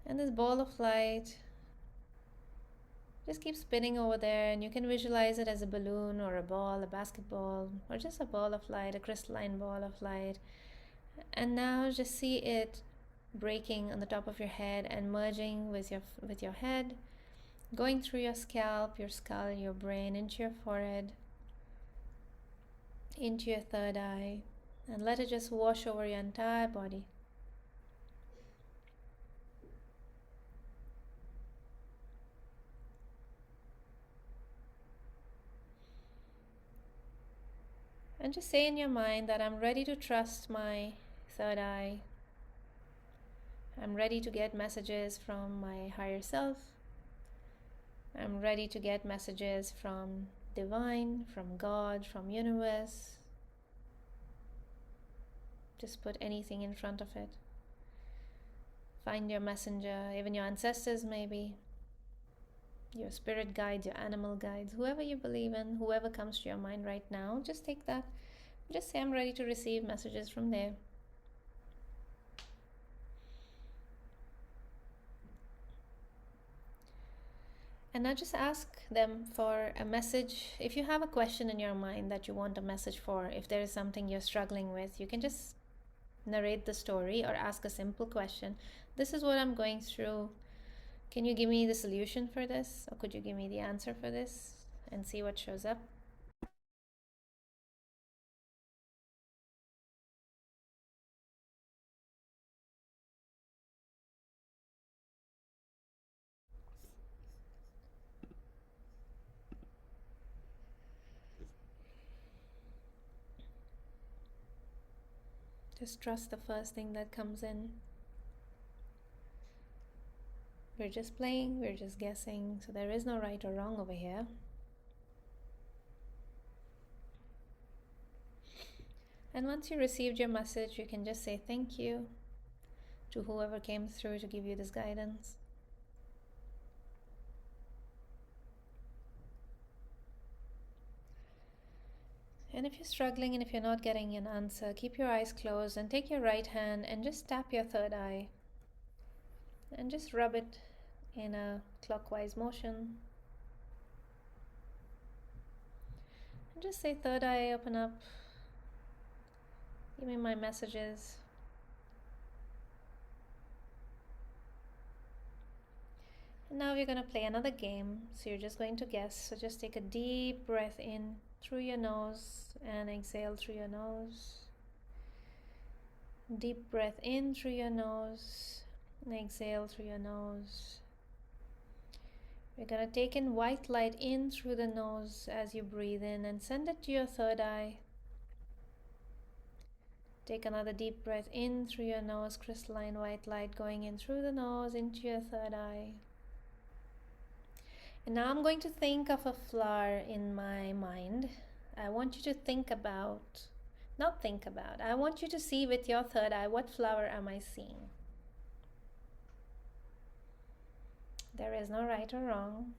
And this ball of light just keeps spinning over there, and you can visualize it as a balloon or a ball, a basketball, or just a ball of light, a crystalline ball of light. And now just see it breaking on the top of your head and merging with your head, going through your scalp, your skull, your brain, into your forehead, into your third eye, and let it just wash over your entire body. And just say in your mind that I'm ready to trust my third eye. I'm ready to get messages from my higher self. I'm ready to get messages from divine, from God, from universe. Just put anything in front of it. Find your messenger, even your ancestors maybe, your spirit guides, your animal guides, whoever you believe in, whoever comes to your mind right now, just take that. Just say I'm ready to receive messages from there. And now just ask them for a message. If you have a question in your mind that you want a message for, if there is something you're struggling with, you can just narrate the story or ask a simple question. This is what I'm going through. Can you give me the solution for this? Or could you give me the answer for this? And see what shows up. Just trust the first thing that comes in. We're just playing, we're just guessing, so there is no right or wrong over here. And once you received your message, you can just say thank you to whoever came through to give you this guidance. And if you're struggling and if you're not getting an answer, keep your eyes closed and take your right hand and just tap your third eye. And just rub it in a clockwise motion. And just say, third eye, open up. Give me my messages. And now we're going to play another game. So you're just going to guess. So just take a deep breath in through your nose and exhale through your nose. Deep breath in through your nose and exhale through your nose. We're going to take in white light in through the nose as you breathe in and send it to your third eye. Take another deep breath in through your nose, crystalline white light going in through the nose into your third eye. And now I'm going to think of a flower in my mind. I want you to I want you to see with your third eye, what flower am I seeing? There is no right or wrong.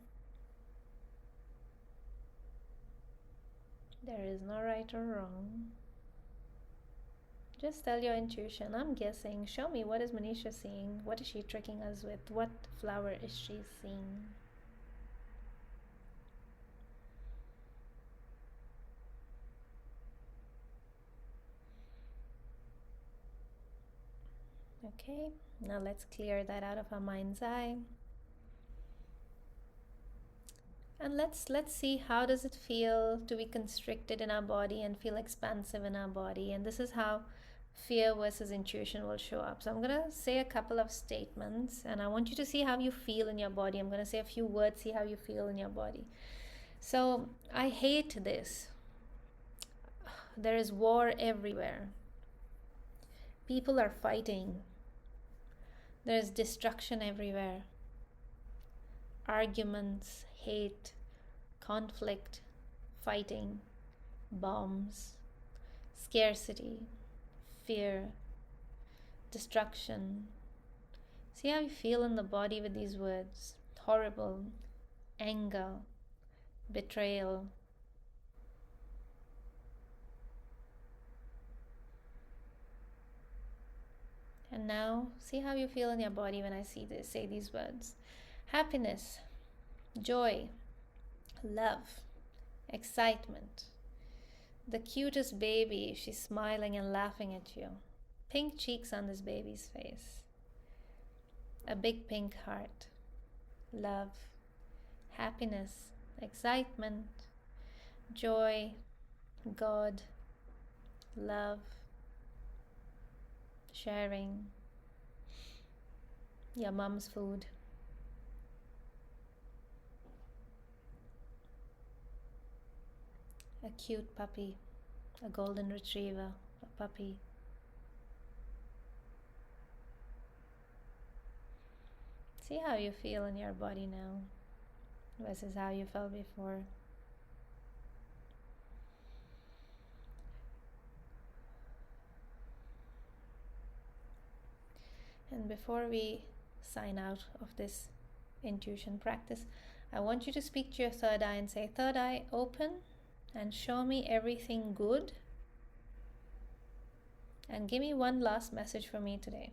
There is no right or wrong. Just tell your intuition. I'm guessing. Show me, what is Manisha seeing? What is she tricking us with? What flower is she seeing? Okay, now let's clear that out of our mind's eye. And let's see, how does it feel to be constricted in our body and feel expansive in our body? And this is how fear versus intuition will show up. So I'm going to say a couple of statements and I want you to see how you feel in your body. I'm going to say a few words, see how you feel in your body. So, I hate this. There is war everywhere. People are fighting. There is destruction everywhere. Arguments, hate, conflict, fighting, bombs, scarcity, fear, destruction. See how you feel in the body with these words: horrible, anger, betrayal. And now, see how you feel in your body when I say these words: happiness, joy, love, excitement. The cutest baby, she's smiling and laughing at you. Pink cheeks on this baby's face. A big pink heart. Love, happiness, excitement, joy, God, love, sharing, your mom's food. A cute puppy, a golden retriever, a puppy. See how you feel in your body now versus how you felt before. And before we sign out of this intuition practice, I want you to speak to your third eye and say, third eye, open and show me everything good. And give me one last message for me today.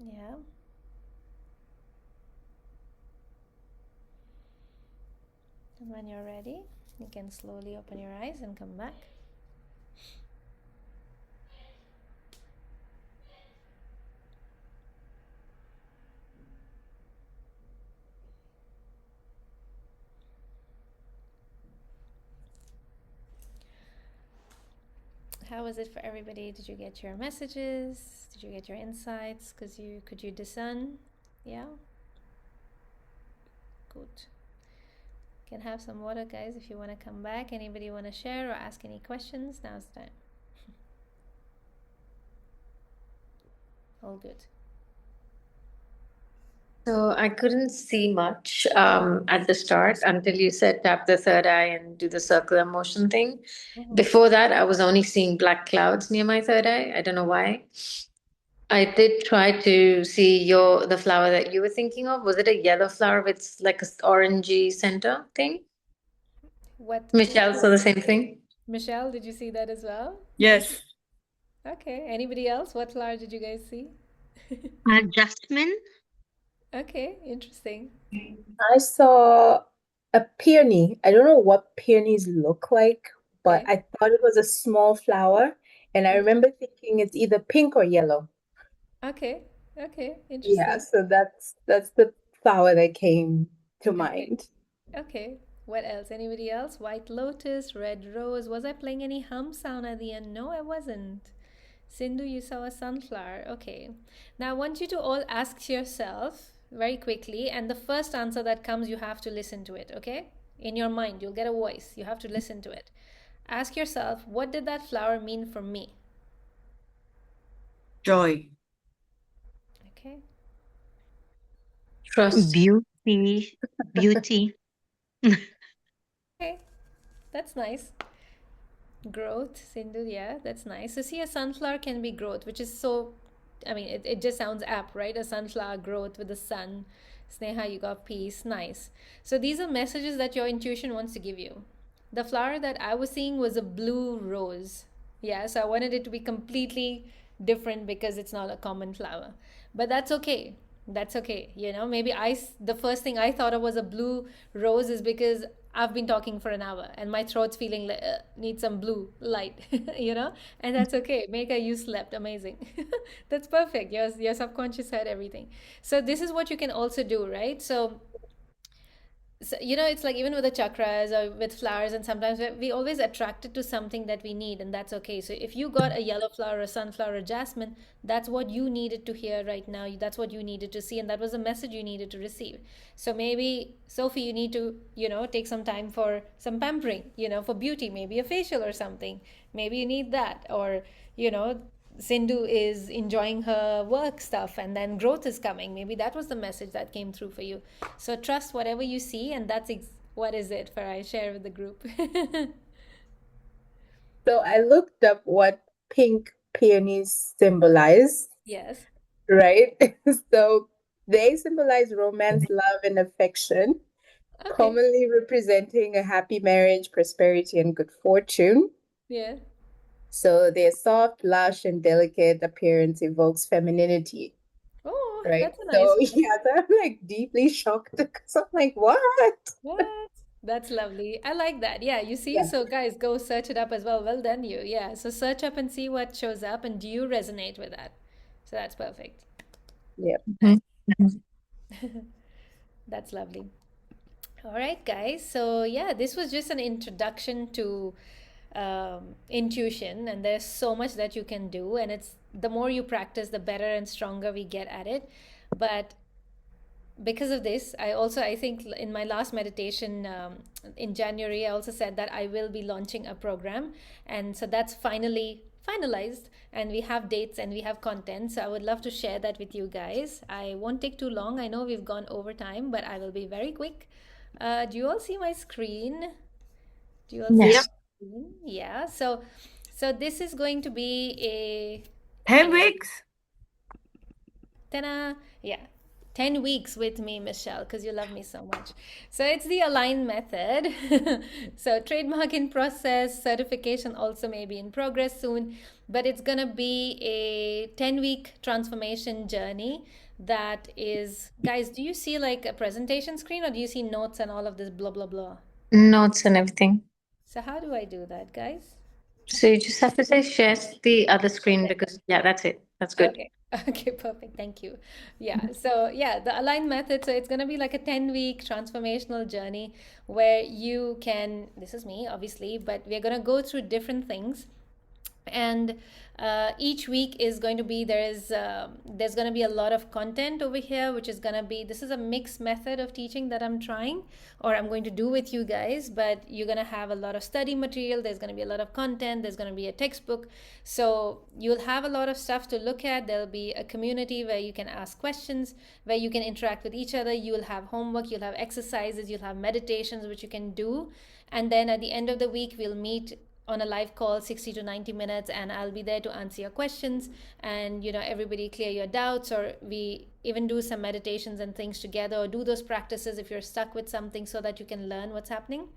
Yeah. And when you're ready, you can slowly open your eyes and come back. How was it for everybody? Did you get your messages? Did you get your insights? Could you discern? Yeah? Good. Can have some water, guys, if you want to come back. Anybody want to share or ask any questions? Now's the time. All good. So I couldn't see much at the start until you said tap the third eye and do the circular motion thing. Before that, I was only seeing black clouds near my third eye. I don't know why. I did try to see the flower that you were thinking of. Was it a yellow flower with like a orangey center thing? What? Michelle saw the same thing. Michelle, did you see that as well? Yes. Okay. Anybody else? What flower did you guys see? Jasmine. Okay, interesting. I saw a peony. I don't know what peonies look like, but Okay. I thought it was a small flower, and I remember thinking it's either pink or yellow. Okay. Okay. Yeah, Interesting. so that's the flower that came to Okay. mind. Okay. What else? Anybody else? White lotus, red rose. Was I playing any hum sound at the end? No, I wasn't. Sindhu, you saw a sunflower. Okay. Now I want you to all ask yourself very quickly, and the first answer that comes, you have to listen to it, okay? In your mind, you'll get a voice. You have to listen to it. Ask yourself, what did that flower mean for me? Joy. Okay. Trust. Beauty. Beauty. Okay. That's nice. Growth, Sindhu, yeah, that's nice. So see, a sunflower can be growth, which is so, I mean, it just sounds apt, right? A sunflower growth with the sun. Sneha, you got peace, nice. So these are messages that your intuition wants to give you. The flower that I was seeing was a blue rose. Yeah, so I wanted it to be completely different because it's not a common flower. But that's okay. That's okay. Maybe the first thing I thought of was a blue rose is because I've been talking for an hour and my throat's feeling like need some blue light, and that's okay. Mega, you slept amazing. That's perfect. Your subconscious heard everything. So this is what you can also do, right? So So, it's like even with the chakras or with flowers, and sometimes we always attracted to something that we need, and that's okay. So if you got a yellow flower, a sunflower, a jasmine, that's what you needed to hear right now. That's what you needed to see, and that was a message you needed to receive. So maybe, Sophie, you need to, take some time for some pampering, for beauty, maybe a facial or something. Maybe you need that. Or, you know, Sindhu is enjoying her work stuff and then growth is coming. Maybe that was the message that came through for you. So trust whatever you see, and that's what is it for I share with the group. So I looked up what pink peonies symbolize, Yes. right? So they symbolize romance, love, and affection, Okay. commonly representing a happy marriage, prosperity, and good fortune. Yeah. So their soft, lush, and delicate appearance evokes femininity, Oh, right? that's a nice So one. yeah, so I'm like deeply shocked because I'm like, what? What? That's lovely. I like that. Yeah, you see? Yeah, So guys, go search it up as well. Well done, you. Yeah. So search up and see what shows up, and do you resonate with that? So that's perfect. yeah. Mhm. That's lovely. All right, guys. So, yeah, this was just an introduction to intuition, and there's so much that you can do. And it's the more you practice, the better and stronger we get at it. But because of this, I think in my last meditation in January, I also said that I will be launching a program, and so that's finally finalized, and we have dates and we have content. So I would love to share that with you guys. I won't take too long. I know we've gone over time, but I will be very quick. Do you all see my screen? Do you all see Yes. my screen? Yeah. So this is going to be 10 a weeks. Ta-da! Yeah. 10 weeks with me, Michelle, because you love me so much. So it's the Align method. So trademark in process, certification also may be in progress soon, but it's going to be a 10-week transformation journey that is, guys, do you see like a presentation screen or do you see notes and all of this blah, blah, blah? Notes and everything. So how do I do that, guys? So you just have to say share the other screen because, yeah, that's it. That's good. Okay. Okay, perfect. Thank you. Yeah. So, yeah, the align method. So, it's going to be like a 10-week transformational journey where you can, this is me, obviously, but we're going to go through different things, and each week is going to be there's going to be a lot of content over here, which is going to be, this is a mixed method of teaching that I'm trying, or I'm going to do with you guys, but you're going to have a lot of study material, there's going to be a lot of content, there's going to be a textbook, so you'll have a lot of stuff to look at. There'll be a community where you can ask questions, where you can interact with each other. You'll have homework, you'll have exercises, you'll have meditations which you can do, and then at the end of the week we'll meet on a live call, 60 to 90 minutes, and I'll be there to answer your questions, and everybody clear your doubts, or we even do some meditations and things together, or do those practices if you're stuck with something, so that you can learn what's happening.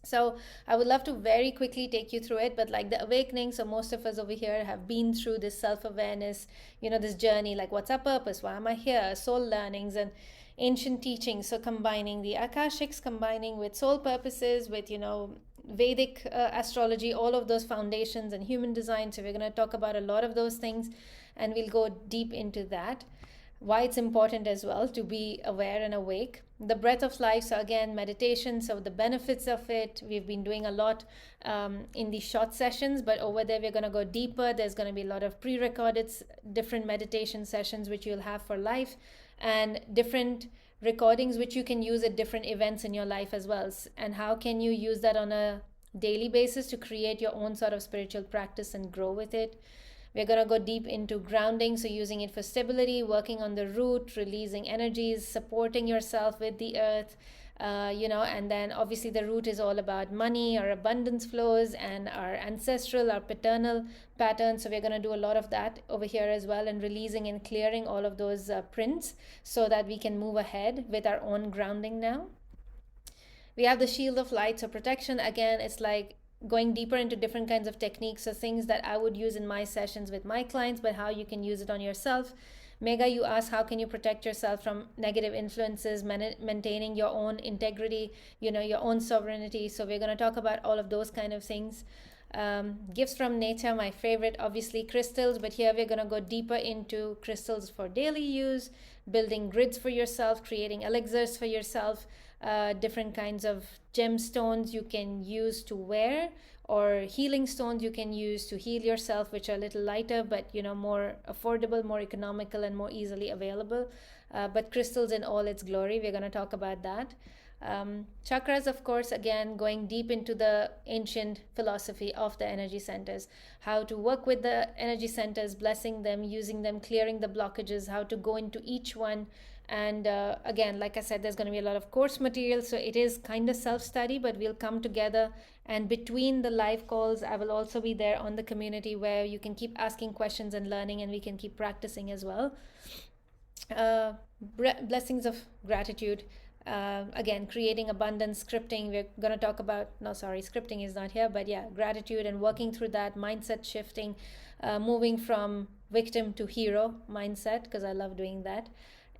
So I would love to very quickly take you through it, but like the awakening, so most of us over here have been through this self-awareness, this journey, like what's our purpose, why am I here, soul learnings and ancient teachings. So combining the akashics, combining with soul purposes, with Vedic astrology, all of those foundations, and human design. So we're going to talk about a lot of those things, and we'll go deep into that, why it's important as well to be aware and awake. The breath of life, so again, meditation, so the benefits of it, we've been doing a lot in these short sessions, but over there we're going to go deeper. There's going to be a lot of pre-recorded different meditation sessions which you'll have for life, and different recordings which you can use at different events in your life as well. And how can you use that on a daily basis to create your own sort of spiritual practice and grow with it. We're going to go deep into grounding, so using it for stability, working on the root, releasing energies, supporting yourself with the earth, and then obviously the root is all about money, our abundance flows, and our ancestral, our paternal patterns. So we're going to do a lot of that over here as well, and releasing and clearing all of those prints so that we can move ahead with our own grounding now. We have the shield of light, so protection. Again, it's like going deeper into different kinds of techniques, so things that I would use in my sessions with my clients, but how you can use it on yourself. Mega, you ask, how can you protect yourself from negative influences, maintaining your own integrity, your own sovereignty. So we're going to talk about all of those kind of things. Gifts from nature, my favorite, obviously crystals, but here we're going to go deeper into crystals for daily use, building grids for yourself, creating elixirs for yourself, different kinds of gemstones you can use to wear, or healing stones you can use to heal yourself, which are a little lighter but more affordable, more economical, and more easily available. But crystals in all its glory, we're going to talk about that. Chakras, of course, again, going deep into the ancient philosophy of the energy centers, how to work with the energy centers, blessing them, using them, clearing the blockages, how to go into each one. And again, like I said, there's going to be a lot of course material, so it is kind of self-study, but we'll come together. And between the live calls, I will also be there on the community where you can keep asking questions and learning, and we can keep practicing as well. Blessings of gratitude. Again, creating abundance, scripting. We're going to talk about, no, sorry, scripting is not here, but yeah, gratitude and working through that, mindset shifting, moving from victim to hero mindset, because I love doing that.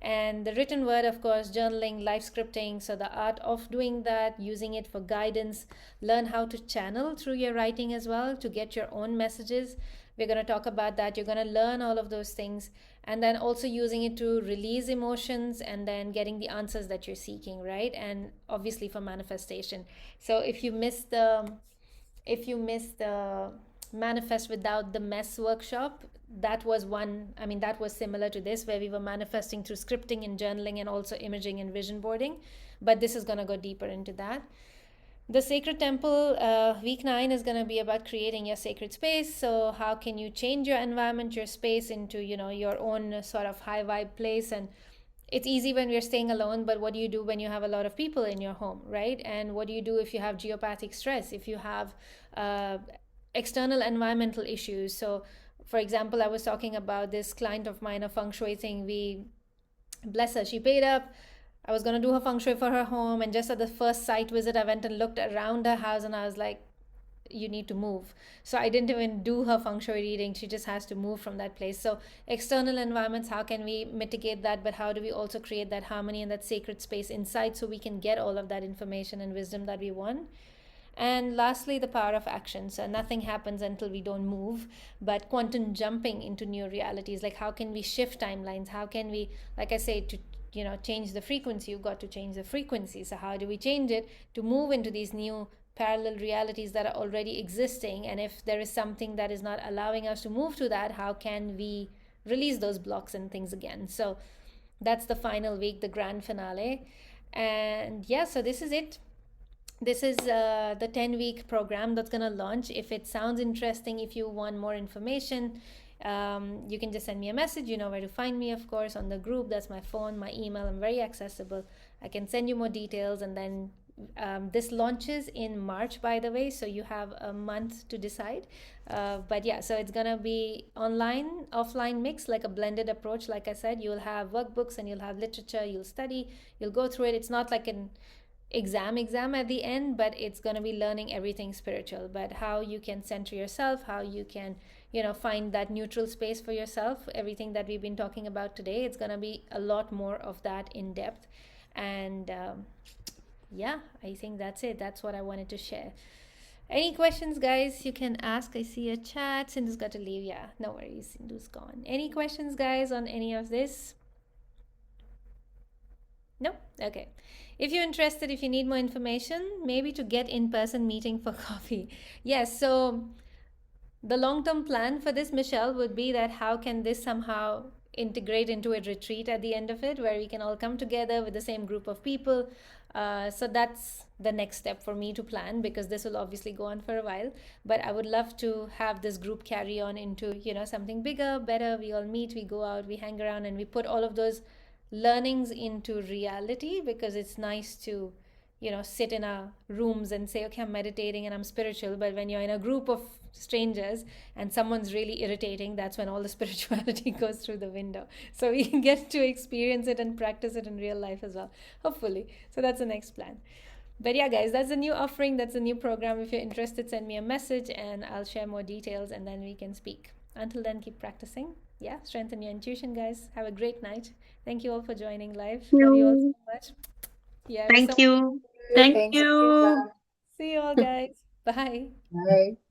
And the written word, of course, journaling, life scripting. So the art of doing that, using it for guidance, learn how to channel through your writing as well to get your own messages. We're going to talk about that. You're going to learn all of those things, and then also using it to release emotions and then getting the answers that you're seeking, right? And obviously for manifestation. So if you missed the manifest without the mess workshop, that was one, I mean, that was similar to this, where we were manifesting through scripting and journaling and also imaging and vision boarding, but this is going to go deeper into that. The Sacred Temple, week 9 is going to be about creating your sacred space. So how can you change your environment, your space into, your own sort of high vibe place? And it's easy when we're staying alone, but what do you do when you have a lot of people in your home, right? And what do you do if you have geopathic stress, if you have external environmental issues? So for example, I was talking about this client of mine, a feng shui thing. Bless her, she paid up. I was going to do her feng shui for her home, and just at the first site visit, I went and looked around her house, and I was like, you need to move. So I didn't even do her feng shui reading. She just has to move from that place. So external environments, how can we mitigate that? But how do we also create that harmony and that sacred space inside so we can get all of that information and wisdom that we want? And lastly, the power of action. So nothing happens until we don't move, but quantum jumping into new realities. Like how can we shift timelines? How can we, like I say, to change the frequency, you've got to change the frequency. So how do we change it to move into these new parallel realities that are already existing? And if there is something that is not allowing us to move to that, how can we release those blocks and things again? So that's the final week, the grand finale. And yeah, so this is it. This is the 10-week program that's going to launch. If it sounds interesting, if you want more information, you can just send me a message. You know where to find me, of course, on the group. That's my phone, my email. I'm very accessible. I can send you more details. And then this launches in March, by the way, so you have a month to decide. But yeah, so it's going to be online, offline mix, like a blended approach. Like I said, you'll have workbooks and you'll have literature. You'll study. You'll go through it. It's not like an exam at the end, but it's going to be learning everything spiritual, but how you can center yourself, how you can find that neutral space for yourself, everything that we've been talking about today. It's going to be a lot more of that in depth. And yeah, I think that's it. That's what I wanted to share. Any questions, guys? You can ask. I see a chat. Sindhu's got to leave. Yeah, no worries, Sindhu's gone. Any questions, guys, on any of this? No? Okay. If you're interested, if you need more information, maybe to get in-person meeting for coffee. Yes, so the long-term plan for this, Michelle, would be that how can this somehow integrate into a retreat at the end of it, where we can all come together with the same group of people. So that's the next step for me to plan, because this will obviously go on for a while. But I would love to have this group carry on into, something bigger, better. We all meet, we go out, we hang around, and we put all of those learnings into reality, because it's nice to sit in our rooms and say, okay, I'm meditating and I'm spiritual, but when you're in a group of strangers and someone's really irritating, that's when all the spirituality goes through the window. So we can get to experience it and practice it in real life as well, hopefully. So that's the next plan. But yeah, guys, that's a new offering, that's a new program. If you're interested, send me a message and I'll share more details, and then we can speak. Until then, keep practicing. Yeah, strengthen your intuition, guys. Have a great night. Thank you all for joining live. Love you all so much. Yeah, Thank you. Thank you. see you all, guys. Bye. Bye.